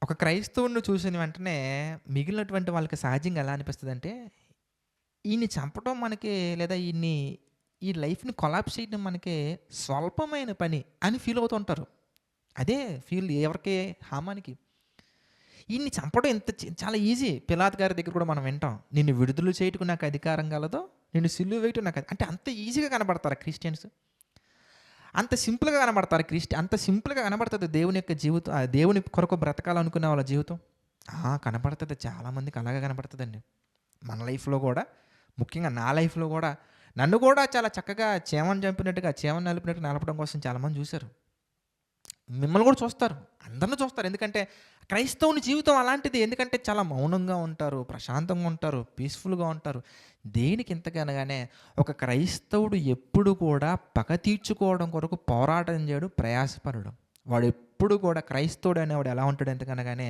[SPEAKER 1] ఒక క్రైస్తవుని చూసిన వెంటనే మిగిలినటువంటి వాళ్ళకి సహజంగా ఎలా అనిపిస్తుంది అంటే, ఈయన్ని చంపడం మనకి, లేదా ఈ లైఫ్ని కొలాప్స్ చేయడం మనకి స్వల్పమైన పని అని ఫీల్ అవుతూ ఉంటారు. అదే ఫీల్ ఎవరికి? హామానికి. ఈయన్ని చంపడం చాలా ఈజీ. పిలాతు గారి దగ్గర కూడా మనం వింటాం, నిన్ను విడుదల చేయటకు నాకు అధికారం కలదో, నిన్ను సిలువ వేయటం నాకు అంటే అంత ఈజీగా కనబడతారు క్రిస్టియన్స్. అంత సింపుల్గా కనబడతారు అంత సింపుల్గా కనబడుతుంది దేవుని యొక్క జీవితం, దేవుని కొరకు బ్రతకాలనుకునే వాళ్ళ జీవితం కనబడుతుంది. చాలామందికి అలాగే కనబడుతుందండి. మన లైఫ్లో కూడా, ముఖ్యంగా నా లైఫ్లో కూడా, నన్ను కూడా చాలా చక్కగా చేమని నలిపినట్టుగా నలపడం కోసం చాలామంది చూశారు. మిమ్మల్ని కూడా చూస్తారు, అందరిని చూస్తారు. ఎందుకంటే క్రైస్తవుని జీవితం అలాంటిది. ఎందుకంటే చాలా మౌనంగా ఉంటారు, ప్రశాంతంగా ఉంటారు, పీస్ఫుల్గా ఉంటారు. దేనికి ఇంతకనగానే ఒక క్రైస్తవుడు ఎప్పుడు కూడా పగ తీర్చుకోవడం కొరకు పోరాటం చేయడు, ప్రయాసపడడు. వాడు ఎప్పుడు కూడా క్రైస్తవుడు అనేవాడు ఎలా ఉంటాడు ఎంతకనగానే,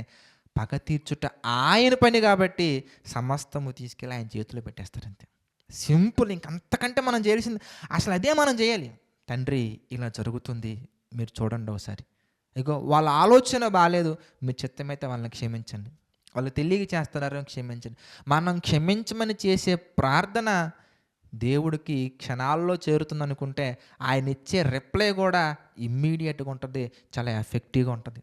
[SPEAKER 1] పగ తీర్చుట ఆయన పని కాబట్టి సమస్తము తీసుకెళ్ళి ఆయన చేతిలో పెట్టేస్తారు. అంతే సింపుల్. ఇంకంతకంటే మనం చేయాల్సింది అసలు అదే మనం చేయాలి. తండ్రి ఇలా జరుగుతుంది, మీరు చూడండి ఒకసారి, ఇగో వాళ్ళ ఆలోచన బాగాలేదు, మీ చిత్తమైతే వాళ్ళని క్షమించండి, వాళ్ళు తెలియక చేస్తున్నారు క్షమించండి. మనం క్షమించమని చేసే ప్రార్థన దేవుడికి క్షణాల్లో చేరుతుంది అనుకుంటే, ఆయన ఇచ్చే రిప్లై కూడా ఇమ్మీడియట్గా ఉంటుంది, చాలా ఎఫెక్టివ్గా ఉంటుంది.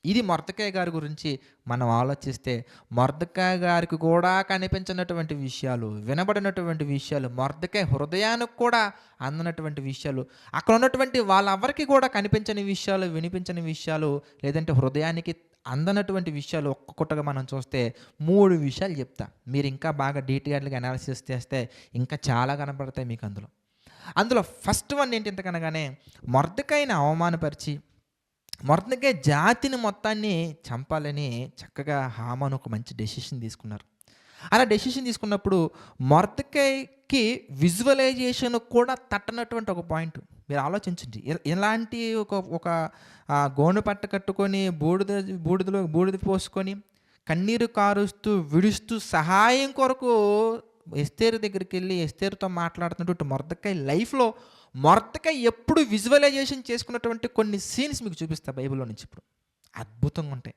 [SPEAKER 1] ఇది మొర్దెకై గారి గురించి మనం ఆలోచిస్తే, మొర్దెకై గారికి కూడా కనిపించినటువంటి విషయాలు, వినబడినటువంటి విషయాలు, మొర్దెకై హృదయానికి కూడా అందనటువంటి విషయాలు, అక్కడ ఉన్నటువంటి వాళ్ళెవ్వరికీ కూడా కనిపించని విషయాలు, వినిపించని విషయాలు, లేదంటే హృదయానికి అందనటువంటి విషయాలు ఒక్కొక్కటిగా మనం చూస్తే 3 విషయాలు చెప్తా. మీరు ఇంకా బాగా డీటెయిల్‌గా అనాలిసిస్ చేస్తే ఇంకా చాలా కనపడతాయి మీకు అందులో. అందులో ఫస్ట్ వన్ ఏంటి ఇంతకనగానే, మొర్దెకైని అవమానపరిచి మొర్దెకై జాతిని మొత్తాన్ని చంపాలని చక్కగా హామాను ఒక మంచి డెసిషన్ తీసుకున్నారు. అలా డెసిషన్ తీసుకున్నప్పుడు మొర్దెకైకి విజువలైజేషన్ కూడా తట్టనటువంటి ఒక పాయింట్. మీరు ఆలోచించండి. ఇలాంటి ఒక ఒక గోనె పట్ట కట్టుకొని బూడిద పోసుకొని కన్నీరు కారుస్తూ విడుస్తూ సహాయం కొరకు ఎస్తేరు దగ్గరికి వెళ్ళి ఎస్తేరుతో మాట్లాడుతున్నటువంటి మొర్దెకై లైఫ్లో మొర్దెకై ఎప్పుడు విజువలైజేషన్ చేసుకున్నటువంటి కొన్ని సీన్స్ మీకు చూపిస్తా బైబిల్లో నుంచి ఇప్పుడు. అద్భుతంగా ఉంటాయి.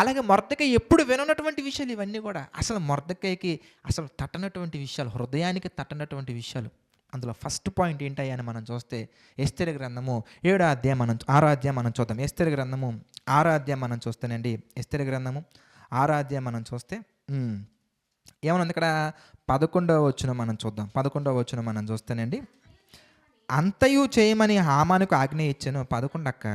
[SPEAKER 1] అలాగే మొర్దెకై ఎప్పుడు విననటువంటి విషయాలు ఇవన్నీ కూడా. అసలు మొర్దెకైకి అసలు తట్టనటువంటి విషయాలు, హృదయానికి తట్టనటువంటి విషయాలు. అందులో ఫస్ట్ పాయింట్ ఏంటయ్యా అని మనం చూస్తే, ఎస్తేరు గ్రంథము 6వ అధ్యాయం మనం చూద్దాం. ఎస్తేరు గ్రంథము 6వ అధ్యాయం మనం చూస్తేనండి, ఎస్తేరు గ్రంథము 6వ అధ్యాయం మనం చూస్తే ఏమనుంది ఇక్కడ, 11వ వచనం మనం చూద్దాం. 11వ వచనం మనం చూస్తేనండి, అంతయు చేయమని హామానుకు ఆజ్ఞ ఇచ్చెను. 11 అక్క.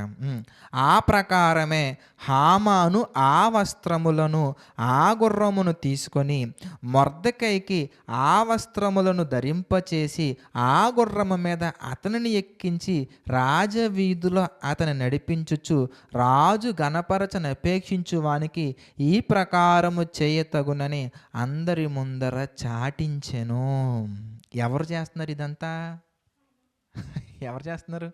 [SPEAKER 1] ఆ ప్రకారమే హామాను ఆ వస్త్రములను ఆ గుర్రమును తీసుకొని మొర్దెకైకి ఆ వస్త్రములను ధరింపచేసి ఆ గుర్రము మీద అతనిని ఎక్కించి రాజవీధులో అతని నడిపించుచు రాజు గణపరచనపేక్షించు వానికి ఈ ప్రకారము చేయతగునని అందరి ముందర చాటించెను. ఎవరు చేస్తున్నారు ఇదంతా? ఎవరు చేస్తున్నారు?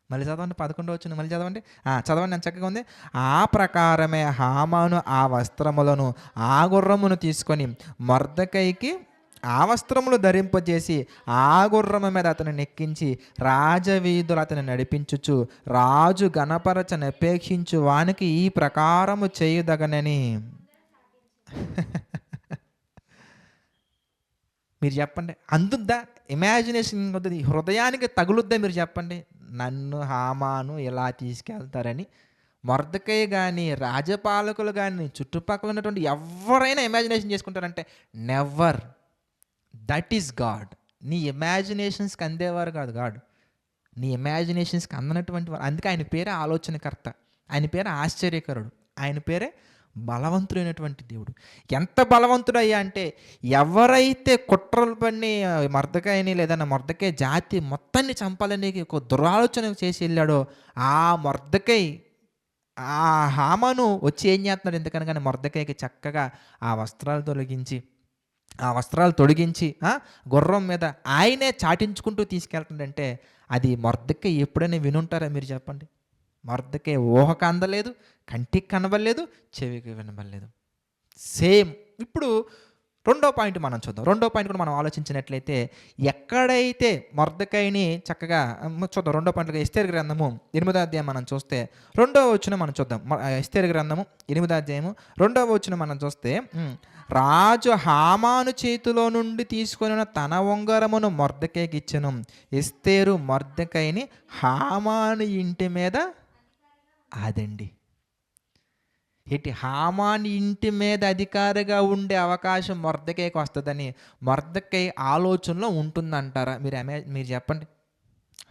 [SPEAKER 1] మళ్ళీ చదవండి. 11వ వచనం మళ్ళీ చదవండి. చదవండి, నేను చక్కగా ఉంది. ఆ ప్రకారమే హామాను ఆ వస్త్రములను ఆ గుర్రమును తీసుకొని మొర్దెకైకి ఆ వస్త్రములు ధరింపజేసి ఆ గుర్రము మీద అతను నెక్కించి రాజవీధులు అతను నడిపించుచు రాజు గణపరచనపేక్షించు వానికి ఈ ప్రకారము చేయుదగనని. మీరు చెప్పండి, అందుద్దా? ఇమాజినేషన్ కొద్ది హృదయానికి తగులుద్దా? మీరు చెప్పండి. నన్ను హామాను ఇలా తీసుకెళ్తారని మొర్దెకై కానీ, రాజపాలకులు కానీ, చుట్టుపక్కల ఉన్నటువంటి ఎవరైనా ఇమాజినేషన్ చేసుకుంటారంటే నెవర్. That is God. నీ ఇమాజినేషన్స్కి అందేవారు కాదు గాడ్. నీ ఇమాజినేషన్స్కి అందనటువంటి వారు. అందుకే ఆయన పేరే ఆలోచనకర్త, ఆయన పేరే ఆశ్చర్యకరుడు, ఆయన పేరే బలవంతుడైనటువంటి దేవుడు. ఎంత బలవంతుడయ్యా అంటే, ఎవరైతే కుట్రలు పన్ని మొర్దెకైని లేదన్నా మొర్దెకై జాతి మొత్తాన్ని చంపాలని ఒక దురాలోచన చేసి వెళ్ళాడో, ఆ మొర్దెకై ఆ హామాను వచ్చి ఏం చేస్తున్నాడు? ఎందుకనగానే మొర్దెకైకి చక్కగా ఆ వస్త్రాలు తొడిగించి గుర్రం మీద ఆయనే చాటించుకుంటూ తీసుకెళ్తుందంటే, అది మొర్దెకై ఎప్పుడైనా వినుంటారా మీరు చెప్పండి? మొర్దెకై ఊహకు అందలేదు, కంటికి కనబడలేదు, చెవికి వినబడలేదు. సేమ్. ఇప్పుడు రెండో పాయింట్ మనం చూద్దాం. రెండో పాయింట్ కూడా మనం ఆలోచించినట్లయితే, ఎక్కడైతే మొర్దెకైని చక్కగా చూద్దాం. రెండో పాయింట్ ఎస్తేరు గ్రంథము 8వ అధ్యాయం మనం చూస్తే 2వ వచనం మనం చూద్దాం. ఎస్తేరు గ్రంథము 8వ అధ్యాయము 2వ వచనం మనం చూస్తే, రాజు హామాను చేతిలో నుండి తీసుకొని తన ఉంగరమును మొర్దెకైకి ఇచ్చెను. ఎస్తేరు మొర్దెకైని హామాను ఇంటి మీద అదండి. ఏంటి? హామాను ఇంటి మీద అధికారిగా ఉండే అవకాశం మొర్దెకైకి వస్తుందని మొర్దెకై ఆలోచనలో ఉంటుందంటారా? మీరు చెప్పండి.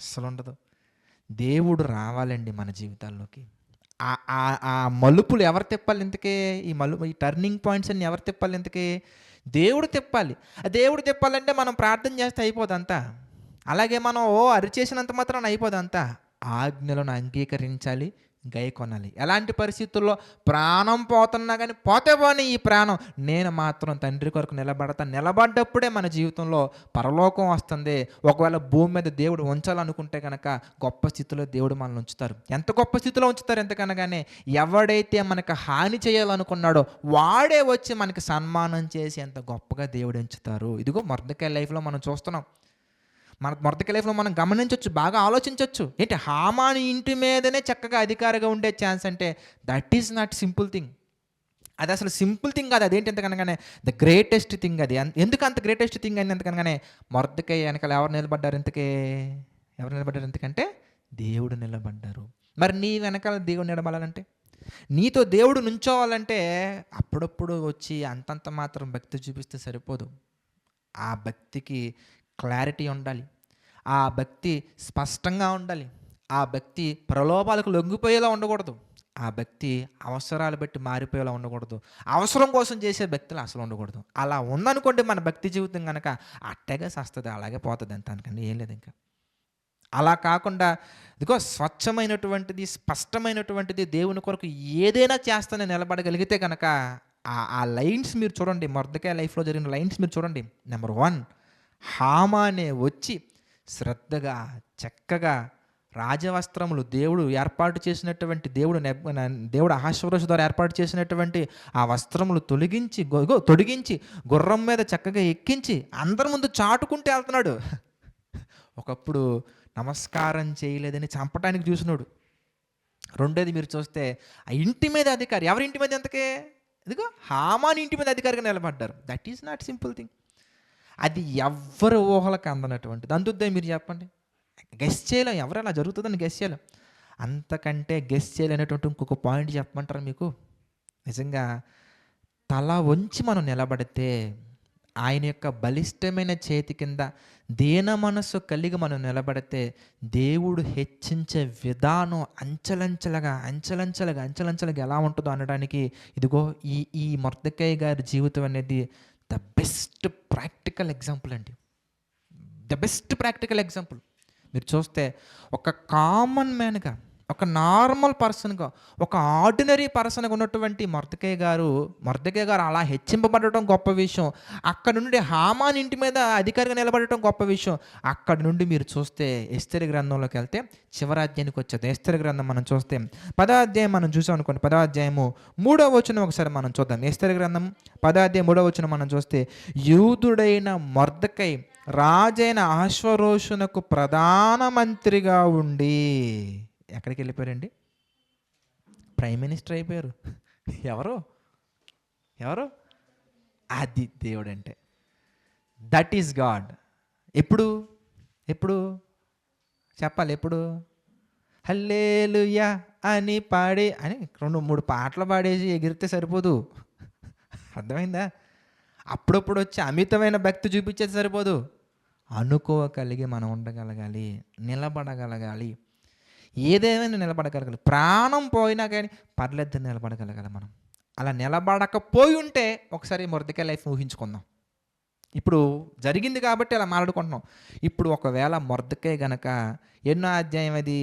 [SPEAKER 1] అస్సలు ఉండదు. దేవుడు రావాలండి మన జీవితాల్లోకి. ఆ మలుపులు ఎవరు తిప్పాలి ఇంతకీ? ఈ టర్నింగ్ పాయింట్స్ అన్ని ఎవరు తిప్పాలి ఇంతకీ? దేవుడు తిప్పాలి. దేవుడు తిప్పాలంటే మనం ప్రార్థన చేస్తే అయిపోదంతా. అలాగే మనం అరిచేసినంత మాత్రాన అయిపోదంతా. ఆజ్ఞలను అంగీకరించాలి, గైకొనాలి. ఎలాంటి పరిస్థితుల్లో ప్రాణం పోతున్నా కానీ పోతే పోనీ ఈ ప్రాణం, నేను మాత్రం తండ్రి కొరకు నిలబడ్డప్పుడే మన జీవితంలో పరలోకం వస్తుంది. ఒకవేళ భూమి మీద దేవుడు ఉంచాలనుకుంటే కనుక గొప్ప స్థితిలో దేవుడు మనల్ని ఉంచుతారు. ఎంత గొప్ప స్థితిలో ఉంచుతారు ఎంతకనగానే, ఎవడైతే మనకు హాని చేయాలనుకున్నాడో వాడే వచ్చి మనకి సన్మానం చేసి ఎంత గొప్పగా దేవుడు ఉంచుతారు. ఇదిగో మొర్దెకై లైఫ్లో మనం చూస్తున్నాం. మన మొర్దెకై లైఫ్లో మనం గమనించవచ్చు, బాగా ఆలోచించవచ్చు. ఏంటి? హామాను ఇంటి మీదనే చక్కగా అధికారిగా ఉండే ఛాన్స్ అంటే that is not simple thing. అది అసలు సింపుల్ థింగ్ కాదు. అదేంటి ఎంతకనగానే ద గ్రేటెస్ట్ థింగ్ అది. ఎందుకు అంత గ్రేటెస్ట్ థింగ్ అని ఎంతకనగానే, మొర్దెకై వెనకాల ఎవరు నిలబడ్డారు ఎందుకంటే దేవుడు నిలబడ్డారు. మరి నీ వెనకాల దేవుడు నిలబడాలంటే నీతో దేవుడు నుంచోవాలంటే అప్పుడప్పుడు వచ్చి అంతంత మాత్రం భక్తి చూపిస్తే సరిపోదు. ఆ భక్తికి క్లారిటీ ఉండాలి. ఆ భక్తి స్పష్టంగా ఉండాలి. ఆ భక్తి ప్రలోభాలకు లొంగిపోయేలా ఉండకూడదు. ఆ భక్తి అవసరాలు బట్టి మారిపోయేలా ఉండకూడదు. అవసరం కోసం చేసే భక్తులు అసలు ఉండకూడదు. అలా ఉందనుకోండి మన భక్తి జీవితం కనుక అట్టగా సస్తుంది, అలాగే పోతుంది, అంత అనుకండి, ఏం లేదు ఇంకా. అలా కాకుండా ఇదిగో స్వచ్ఛమైనటువంటిది, స్పష్టమైనటువంటిది, దేవుని కొరకు ఏదైనా చేస్తానని నిలబడగలిగితే కనుక ఆ లైన్స్ మీరు చూడండి, మొర్దెకాయి లైఫ్లో జరిగిన లైన్స్ మీరు చూడండి. నెంబర్ 1, హామానే వచ్చి శ్రద్ధగా చక్కగా రాజవస్త్రములు, దేవుడు ఏర్పాటు చేసినటువంటి దేవుడు అహష్వేరోషు ద్వారా ఏర్పాటు చేసినటువంటి ఆ వస్త్రములు తొడిగించి గుర్రం మీద చక్కగా ఎక్కించి అందరి ముందు చాటుకుంటూ వెళ్తున్నాడు. ఒకప్పుడు నమస్కారం చేయలేదని చంపటానికి చూసినాడు. రెండోది మీరు చూస్తే ఆ ఇంటి మీద అధికారి, ఎవరి ఇంటి మీద ఎంతకే, ఇదిగో హామాని ఇంటి మీద అధికారిగా నిలబడ్డారు. That is not simple thing. అది ఎవ్వరు ఊహలకు అందనటువంటిది. అందుద్దే మీరు చెప్పండి, గెస్ చేయలేం, ఎవరు అలా జరుగుతుందని గెస్ చేయలేం. అంతకంటే గెస్ చేయలేనటువంటి ఇంకొక పాయింట్ చెప్పమంటారు మీకు. నిజంగా తల వంచి మనం నిలబడితే ఆయన యొక్క బలిష్టమైన చేతి కింద దీన మనస్సు కలిగి మనం నిలబడితే దేవుడు హెచ్చించే విధానం అంచెలంచెలుగా ఎలా ఉంటుందో అనడానికి ఇదిగో ఈ మొర్దెకాయి గారి జీవితం అనేది ద బెస్ట్ ప్రాక్టికల్ ఎగ్జాంపుల్ అండి. The best practical example. మీరు చూస్తే ఒక కామన్ మ్యాన్గా, ఒక నార్మల్ పర్సన్గా, ఒక ఆర్డినరీ పర్సన్గా ఉన్నటువంటి మొర్దెకాయి గారు అలా హెచ్చింపబడటం గొప్ప విషయం. అక్కడ నుండి హామాన్ ఇంటి మీద అధికారిగా నిలబడటం గొప్ప విషయం. అక్కడ నుండి మీరు చూస్తే ఎస్తేరు గ్రంథంలోకి వెళ్తే చివరి అధ్యాయానికి వచ్చేది. ఎస్తేరు గ్రంథం మనం చూస్తే 10వ అధ్యాయం మనం చూసాం అనుకోండి. 10వ అధ్యాయము 3వ వచనం ఒకసారి మనం చూద్దాం. ఎస్తేరు గ్రంథం 10వ అధ్యాయం 3వ వచనం మనం చూస్తే, యూదుడైన మొర్దెకాయి రాజైన అహష్వేరోషునకు ప్రధానమంత్రిగా ఉండి ఎక్కడికి వెళ్ళిపోయారండి? ప్రైమ్ మినిస్టర్ అయిపోయారు. ఎవరు? అది దేవుడు అంటే. That is God. ఎప్పుడు చెప్పాలి? ఎప్పుడు? హల్లెలూయా అని పాడి అని 2-3 పాటలు పాడేసి ఎగిరితే సరిపోదు. అర్థమైందా? అప్పుడప్పుడు వచ్చి అమితమైన భక్తి చూపించేది సరిపోదు. అనుకోగలిగి మనం ఉండగలగాలి, నిలబడగలగాలి, ఏదేమైనా నిలబడగలగాలి. ప్రాణం పోయినా కానీ పర్లేదు నిలబడగలగాలి మనం. అలా నిలబడకపోయి ఉంటే ఒకసారి మొర్దెకాయి లైఫ్ ఊహించుకుందాం. ఇప్పుడు జరిగింది కాబట్టి అలా మాట్లాడుకుంటున్నాం. ఇప్పుడు ఒకవేళ మొర్దెకాయి గనక ఎన్నో అధ్యాయం, అది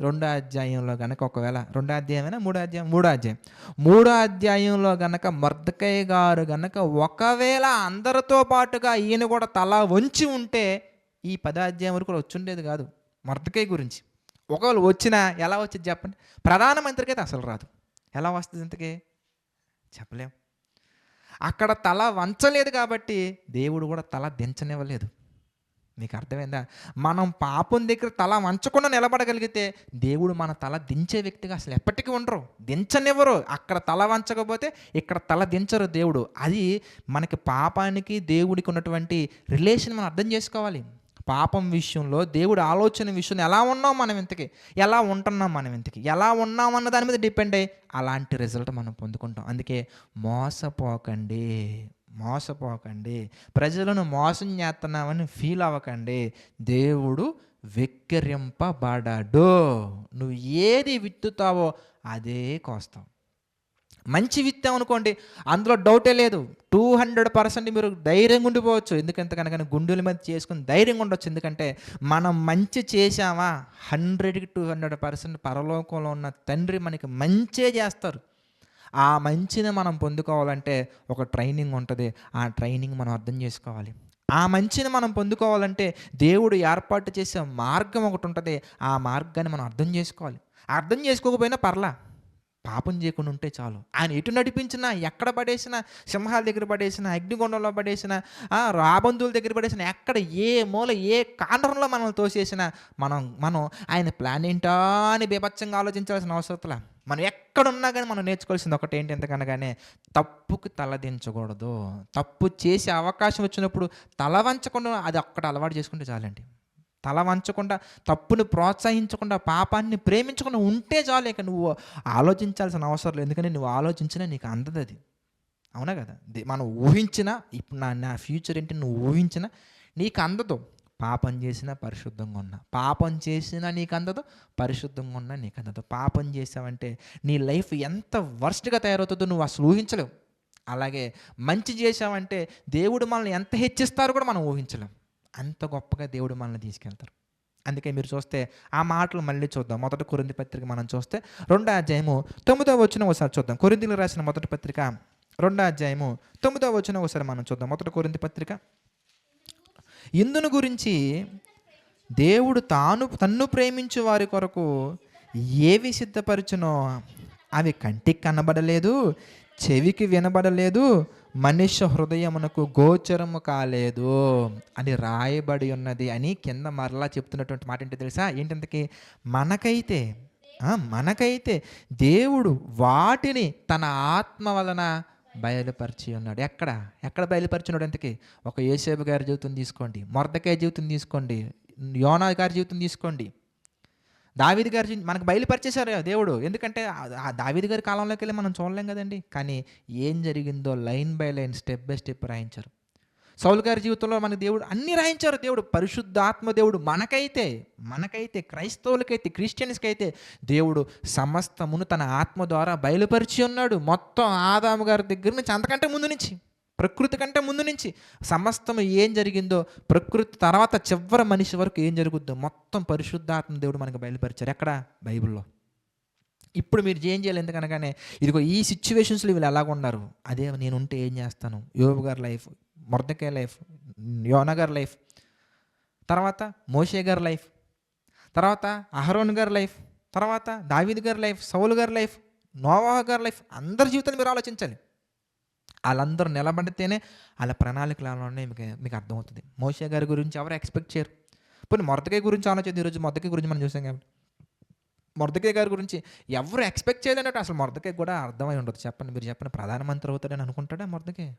[SPEAKER 1] 2వ అధ్యాయంలో గనక, ఒకవేళ 2వ అధ్యాయమైనా 3వ అధ్యాయంలో గనక మొర్దెకాయి గారు గనక ఒకవేళ అందరితో పాటుగా ఈయన కూడా తల వంచి ఉంటే ఈ 10వ అధ్యాయం వరకు కూడా వచ్చుండేది కాదు మొర్దెకాయి గురించి. ఒకవేళ వచ్చినా ఎలా వచ్చేది చెప్పండి? ప్రధానమంత్రికి అయితే అసలు రాదు. ఎలా వస్తుంది ఇంతకీ చెప్పలేం. అక్కడ తల వంచలేదు కాబట్టి దేవుడు కూడా తల దించనివ్వలేదు. మీకు అర్థమైందా? మనం పాపం దగ్గర తల వంచకుండా నిలబడగలిగితే దేవుడు మన తల దించే వ్యక్తిగా అసలు ఎప్పటికీ ఉండరు, దించనివ్వరు. అక్కడ తల వంచకపోతే ఇక్కడ తల దించరు దేవుడు. అది మనకి పాపానికి దేవుడికి ఉన్నటువంటి రిలేషన్ మనం అర్థం చేసుకోవాలి. పాపం విషయంలో, దేవుడు ఆలోచన విషయంలో ఎలా ఉన్నాం మనం ఇంతకీ, ఎలా ఉంటున్నాం మనం ఇంతకీ, ఎలా ఉన్నాం అన్న దాని మీద డిపెండ్ అయ్యి అలాంటి రిజల్ట్ మనం పొందుకుంటాం. అందుకే మోసపోకండి, ప్రజలను మోసం చేస్తున్నామని ఫీల్ అవ్వకండి. దేవుడు వెక్కిరింపబడడు. నువ్వు ఏది విత్తుతావో అదే కోస్తావు. మంచి విత్తాం అనుకోండి, అందులో డౌటే లేదు, 200% మీరు ధైర్యంగా ఉండిపోవచ్చు. ఎందుకంటే కనుక గుండెల మీద చేసుకుని ధైర్యంగా ఉండొచ్చు. ఎందుకంటే మనం మంచి చేసామా 100కి 200% పరలోకంలో ఉన్న తండ్రి మనకి మంచే చేస్తారు. ఆ మంచిని మనం పొందుకోవాలంటే ఒక ట్రైనింగ్ ఉంటుంది. ఆ ట్రైనింగ్ మనం అర్థం చేసుకోవాలి. ఆ మంచిని మనం పొందుకోవాలంటే దేవుడు ఏర్పాటు చేసే మార్గం ఒకటి ఉంటుంది. ఆ మార్గాన్ని మనం అర్థం చేసుకోవాలి. అర్థం చేసుకోకపోయినా పర్లా, పాపం చేయకుండా ఉంటే చాలు. ఆయన ఎటు నడిపించినా, ఎక్కడ పడేసినా, సింహాల దగ్గర పడేసినా, అగ్నిగుండంలో పడేసినా, రాబందుల దగ్గర పడేసినా, ఎక్కడ ఏ మూల ఏ కాండరంలో మనల్ని తోసేసినా మనం ఆయన ప్లాన్ ఏంటా అని బీభత్సంగా ఆలోచించాల్సిన అవసరంలా. మనం ఎక్కడున్నా కానీ మనం నేర్చుకోవాల్సింది ఒకటి ఏంటి ఎంతకనగానే, తప్పుకి తలదించకూడదు. తప్పు చేసే అవకాశం వచ్చినప్పుడు తల వంచకుండా అది అక్కడ అలవాటు చేసుకుంటే చాలండి. తల వంచకుండా, తప్పుని ప్రోత్సహించకుండా, పాపాన్ని ప్రేమించకుండా ఉంటే చాలు. ఇక నువ్వు ఆలోచించాల్సిన అవసరం లేదు. ఎందుకంటే నువ్వు ఆలోచించినా నీకు అందదు అది. అవునా కదా? మనం ఊహించినా, ఇప్పుడు నా నా ఫ్యూచర్ ఏంటి నువ్వు ఊహించినా నీకు అందదు. పాపం చేసినా పరిశుద్ధంగా ఉన్నా, పాపం చేసినా నీకు అందదు, పరిశుద్ధంగా ఉన్నా నీకు అందదు. పాపం చేసావంటే నీ లైఫ్ ఎంత వర్స్ట్గా తయారవుతుందో నువ్వు అసలు ఊహించలేవు. అలాగే మంచి చేసావంటే దేవుడు మనల్ని ఎంత హెచ్చిస్తారో కూడా మనం ఊహించలేం. అంత గొప్పగా దేవుడు మనల్ని తీసుకెళ్తారు. అందుకే మీరు చూస్తే ఆ మాటలు మళ్ళీ చూద్దాం. మొదటి కొరింథీ పత్రిక మనం చూస్తే 2వ అధ్యాయము 9వ వచనం ఒకసారి చూద్దాం. కొరింథీయులకు రాసిన మొదటి పత్రిక 2వ అధ్యాయము 9వ వచనం ఒకసారి మనం చూద్దాం. మొదటి కొరింథీ పత్రిక. ఇందును గురించి దేవుడు తన్ను ప్రేమించు వారి కొరకు ఏవి సిద్ధపరచునో అవి కంటికి కనబడలేదు, చెవికి వినబడలేదు, మనుష్య హృదయమునకు గోచరము కాలేదు అని రాయబడి ఉన్నది అని కింద మరలా చెప్తున్నటువంటి మాట ఏంటో తెలుసా? ఏంటంతకి మనకైతే దేవుడు వాటిని తన ఆత్మ వలన బయలుపరిచి ఉన్నాడు. ఎక్కడ బయలుపరిచి ఉన్నాడు? ఎంతకి ఒక యోసేపు గారి జీవితం తీసుకోండి, మొర్దెకై జీవితం తీసుకోండి, యోనా గారి జీవితం తీసుకోండి, దావీదు గారి మనకు బయలుపరిచేశారు దేవుడు. ఎందుకంటే ఆ దావీదు గారి కాలంలోకి వెళ్ళి మనం చూడలేం కదండి. కానీ ఏం జరిగిందో line by line, step by step రాయించారు. సౌలు గారి జీవితంలో మన దేవుడు అన్నీ రాయించారు. దేవుడు పరిశుద్ధాత్మ దేవుడు మనకైతే క్రైస్తవులకైతే, క్రిస్టియన్స్కి అయితే దేవుడు సమస్తమును తన ఆత్మ ద్వారా బయలుపరిచి ఉన్నాడు. మొత్తం ఆదాము గారి దగ్గర నుంచి, అంతకంటే ముందు నుంచి, ప్రకృతి కంటే ముందు నుంచి సమస్తము ఏం జరిగిందో, ప్రకృతి తర్వాత చివరి మనిషి వరకు ఏం జరుగుద్దో మొత్తం పరిశుద్ధాత్మ దేవుడు మనకు బయలుపరిచారు. ఎక్కడ? బైబిల్లో. ఇప్పుడు మీరు ఏం చేయాలి? ఎందుకనగానే ఇదిగో ఈ సిచ్యువేషన్స్లో వీళ్ళు ఎలాగ ఉన్నారు, అదే నేను ఉంటే ఏం చేస్తాను. యోబు గారి లైఫ్, మొర్దెకై లైఫ్, యోనా గారి లైఫ్, తర్వాత మోషే గారి లైఫ్, తర్వాత అహరోన్ గారి లైఫ్, తర్వాత దావీదు గారి లైఫ్, సౌలు గారి లైఫ్, నోవాహు గారి లైఫ్, అందరి జీవితాన్ని మీరు ఆలోచించాలి. వాళ్ళందరూ నిలబడితేనే వాళ్ళ ప్రణాళికలు ఎలా ఉన్నాయో మీకు అర్థమవుతుంది. మోషే గారి గురించి ఎవరు ఎక్స్పెక్ట్ చేయరు. పోనీ మొర్దెకై గురించి ఆలోచించి ఈరోజు మొర్దెకై గురించి మనం చూసాం కాబట్టి, మొర్దెకై గారి గురించి ఎవరు ఎక్స్పెక్ట్ చేయలేనట్టు అసలు మొర్దెకై కూడా అర్థమై ఉండదు. చెప్పండి, మీరు చెప్పండి. ప్రధానమంత్రి అవుతాడని అనుకుంటాడా మొర్దెకై?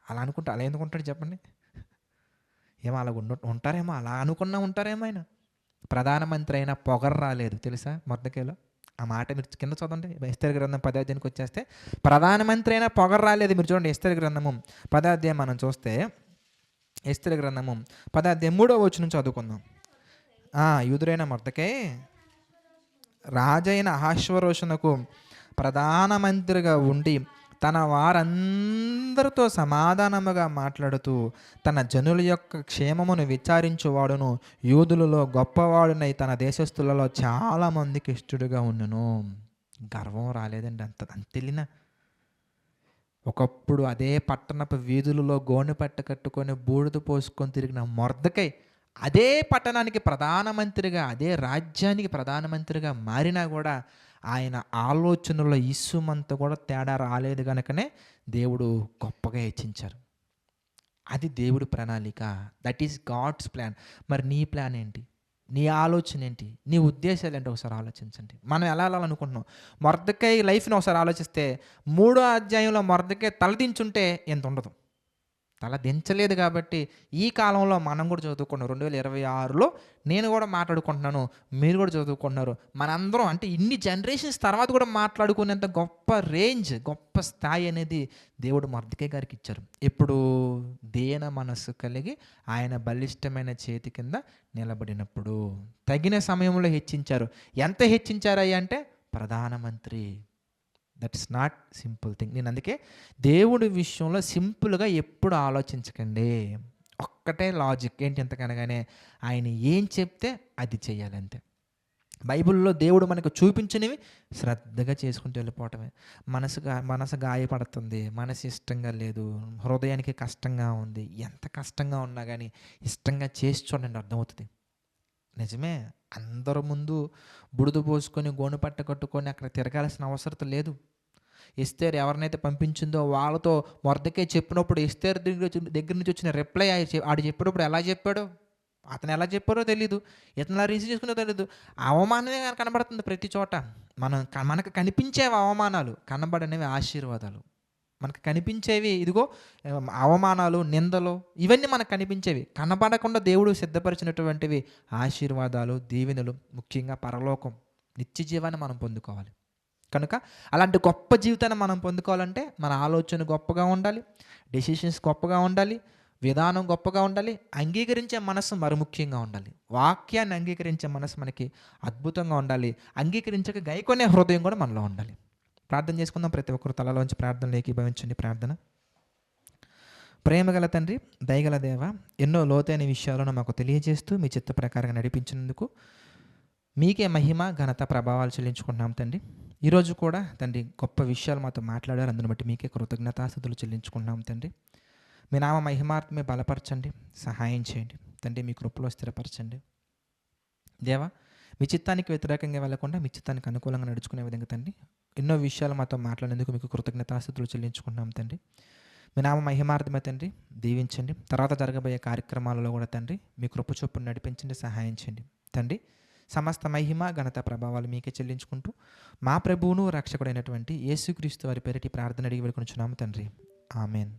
[SPEAKER 1] అలా ఎందుకుంటాడు చెప్పండి? ఏమో అలా ఉంటారేమో, అలా అనుకున్నా ఉంటారేమో. ఆయన ప్రధానమంత్రి అయినా పొగరు రాలేదు తెలుసా మొర్దెకైలో. ఆ మాట మీరు కింద చదవండి. ఎస్తేరు గ్రంథం 10వ అధ్యాయానికి వచ్చేస్తే ప్రధానమంత్రి అయినా పొగరు రాలేదు. మీరు చూడండి ఎస్తేరు గ్రంథము 10వ అధ్యాయం మనం చూస్తే, ఎస్తేరు గ్రంథము 10వ అధ్యాయం 3వ వచనం చదువుకుందాం. యూదుడైన మొర్దెకై రాజైన అహష్వేరోషునకు ప్రధానమంత్రిగా ఉండి తన వారందరితో సమాధానముగా మాట్లాడుతూ తన జనుల యొక్క క్షేమమును విచారించువాడును, యూదులలో గొప్పవాడునై తన దేశస్థులలో చాలామందికి ఇష్టడుగా ఉన్నను. గర్వం రాలేదండి. అంతెళ్ళినా ఒకప్పుడు అదే పట్టణపు వీధులలో గోనె పట్ట కట్టుకొని బూడిద పోసుకొని తిరిగిన మొర్దెకై అదే పట్టణానికి ప్రధానమంత్రిగా, అదే రాజ్యానికి ప్రధానమంత్రిగా మారినా కూడా ఆయన ఆలోచనలో ఇసుమంతా కూడా తేడా రాలేదు కనుకనే దేవుడు గొప్పగా హెచ్చించారు. అది దేవుడి ప్రణాళిక. That is God's plan. మరి నీ ప్లాన్ ఏంటి? నీ ఆలోచన ఏంటి? నీ ఉద్దేశాలు ఏంటి? ఒకసారి ఆలోచించండి. మనం ఎలా అనుకుంటున్నాం? మొర్దెకై లైఫ్ని ఒకసారి ఆలోచిస్తే 3వ అధ్యాయంలో మొర్దెకై తలదించుంటే ఎంత ఉండదు. తల దించలేదు కాబట్టి ఈ కాలంలో మనం కూడా చదువుకున్నాం. 2026లో నేను కూడా మాట్లాడుకుంటున్నాను, మీరు కూడా చదువుకుంటున్నారు. మనందరం అంటే ఇన్ని జనరేషన్స్ తర్వాత కూడా మాట్లాడుకునేంత గొప్ప రేంజ్, గొప్ప స్థాయి అనేది దేవుడు మొర్దెకై గారికి ఇచ్చారు. ఇప్పుడు దేన మనస్సు కలిగి ఆయన బలిష్టమైన చేతి కింద నిలబడినప్పుడు తగిన సమయంలో హెచ్చించారు. ఎంత హెచ్చించారయ్యా అంటే ప్రధానమంత్రి. That's not simple thing. నేను అందుకే దేవుడి విషయంలో సింపుల్గా ఎప్పుడు ఆలోచించకండి. ఒక్కటే లాజిక్ ఏంటి ఎంతకనగానే ఆయన ఏం చెప్తే అది చేయాలంతే. బైబిల్లో దేవుడు మనకు చూపించినవి శ్రద్ధగా చేసుకుంటూ వెళ్ళిపోవటమే. మనసు గాయపడుతుంది, మనసు ఇష్టంగా లేదు, హృదయానికి కష్టంగా ఉంది. ఎంత కష్టంగా ఉన్నా కానీ ఇష్టంగా చేసి చూడండి, అర్థమవుతుంది. నిజమే, అందరి ముందు బుడిద పోసుకొని గోను పట్ట కట్టుకొని అక్కడ తిరగాల్సిన అవసరం లేదు. ఎస్తేరు ఎవరినైతే పంపించిందో వాళ్ళతో మొర్దెకై చెప్పినప్పుడు ఎస్తేరు దగ్గర నుంచి వచ్చిన రిప్లై ఆడు చెప్పినప్పుడు ఎలా చెప్పాడో, అతను ఎలా చెప్పారో తెలీదు, ఇతను ఎలా రిసీవ్ చేసుకున్నో తెలీదు. అవమానమే కనబడుతుంది ప్రతి చోట. మనకు కనిపించేవి అవమానాలు, కనబడనేవి ఆశీర్వాదాలు. మనకు కనిపించేవి ఇదిగో అవమానాలు, నిందలు ఇవన్నీ మనకు కనిపించేవి. కనబడకుండా దేవుడు సిద్ధపరిచినటువంటివి ఆశీర్వాదాలు, దీవెనలు, ముఖ్యంగా పరలోకం, నిత్య జీవాన్ని మనం పొందుకోవాలి. కనుక అలాంటి గొప్ప జీవితాన్ని మనం పొందుకోవాలంటే మన ఆలోచన గొప్పగా ఉండాలి, డెసిషన్స్ గొప్పగా ఉండాలి, విధానం గొప్పగా ఉండాలి, అంగీకరించే మనసు మరి ముఖ్యంగా ఉండాలి. వాక్యాన్ని అంగీకరించే మనసు మనకి అద్భుతంగా ఉండాలి. అంగీకరించక గైకొనే హృదయం కూడా మనలో ఉండాలి. ప్రార్థన చేసుకుందాం. ప్రతి ఒక్కరు తలలోంచి ప్రార్థనలు ఏకీభవించండి. ప్రార్థన. ప్రేమగల తండ్రి, దయగల దేవ, ఎన్నో లోతైన విషయాలను మాకు తెలియజేస్తూ మీ చిత్త ప్రకారంగా నడిపించినందుకు మీకే మహిమ, ఘనత, ప్రభావాలు చెల్లించుకుంటున్నాం తండ్రి. ఈరోజు కూడా తండ్రి గొప్ప విషయాలు మాతో మాట్లాడారు. అందుని బట్టి మీకే కృతజ్ఞతాస్తుతులు చెల్లించుకుంటున్నాం తండ్రి. మీ నామ మహిమార్థమే బలపరచండి, సహాయం చేయండి తండ్రి. మీ కృపలో స్థిరపరచండి దేవా. మీ చిత్తానికి వ్యతిరేకంగా వెళ్లకుండా మీ చిత్తానికి అనుకూలంగా నడుచుకునే విధంగా తండ్రి ఎన్నో విషయాలు మాతో మాట్లాడేందుకు మీకు కృతజ్ఞతాస్తుతులు చెల్లించుకుంటున్నాం తండ్రి. మీ నామ మహిమార్థమే తండ్రి దీవించండి. తర్వాత జరగబోయే కార్యక్రమాలలో కూడా తండ్రి మీ కృప చొప్పున నడిపించండి, సహాయం చేయండి తండ్రి. సమస్త మహిమ, ఘనత, ప్రభావాలు మీకే చెల్లించుకుంటూ మా ప్రభువును రక్షకుడైనటువంటి యేసుక్రీస్తు వారి పేరిటి ప్రార్థన అడిగి వేడుకొనుచున్నాము తండ్రి. ఆమెన్.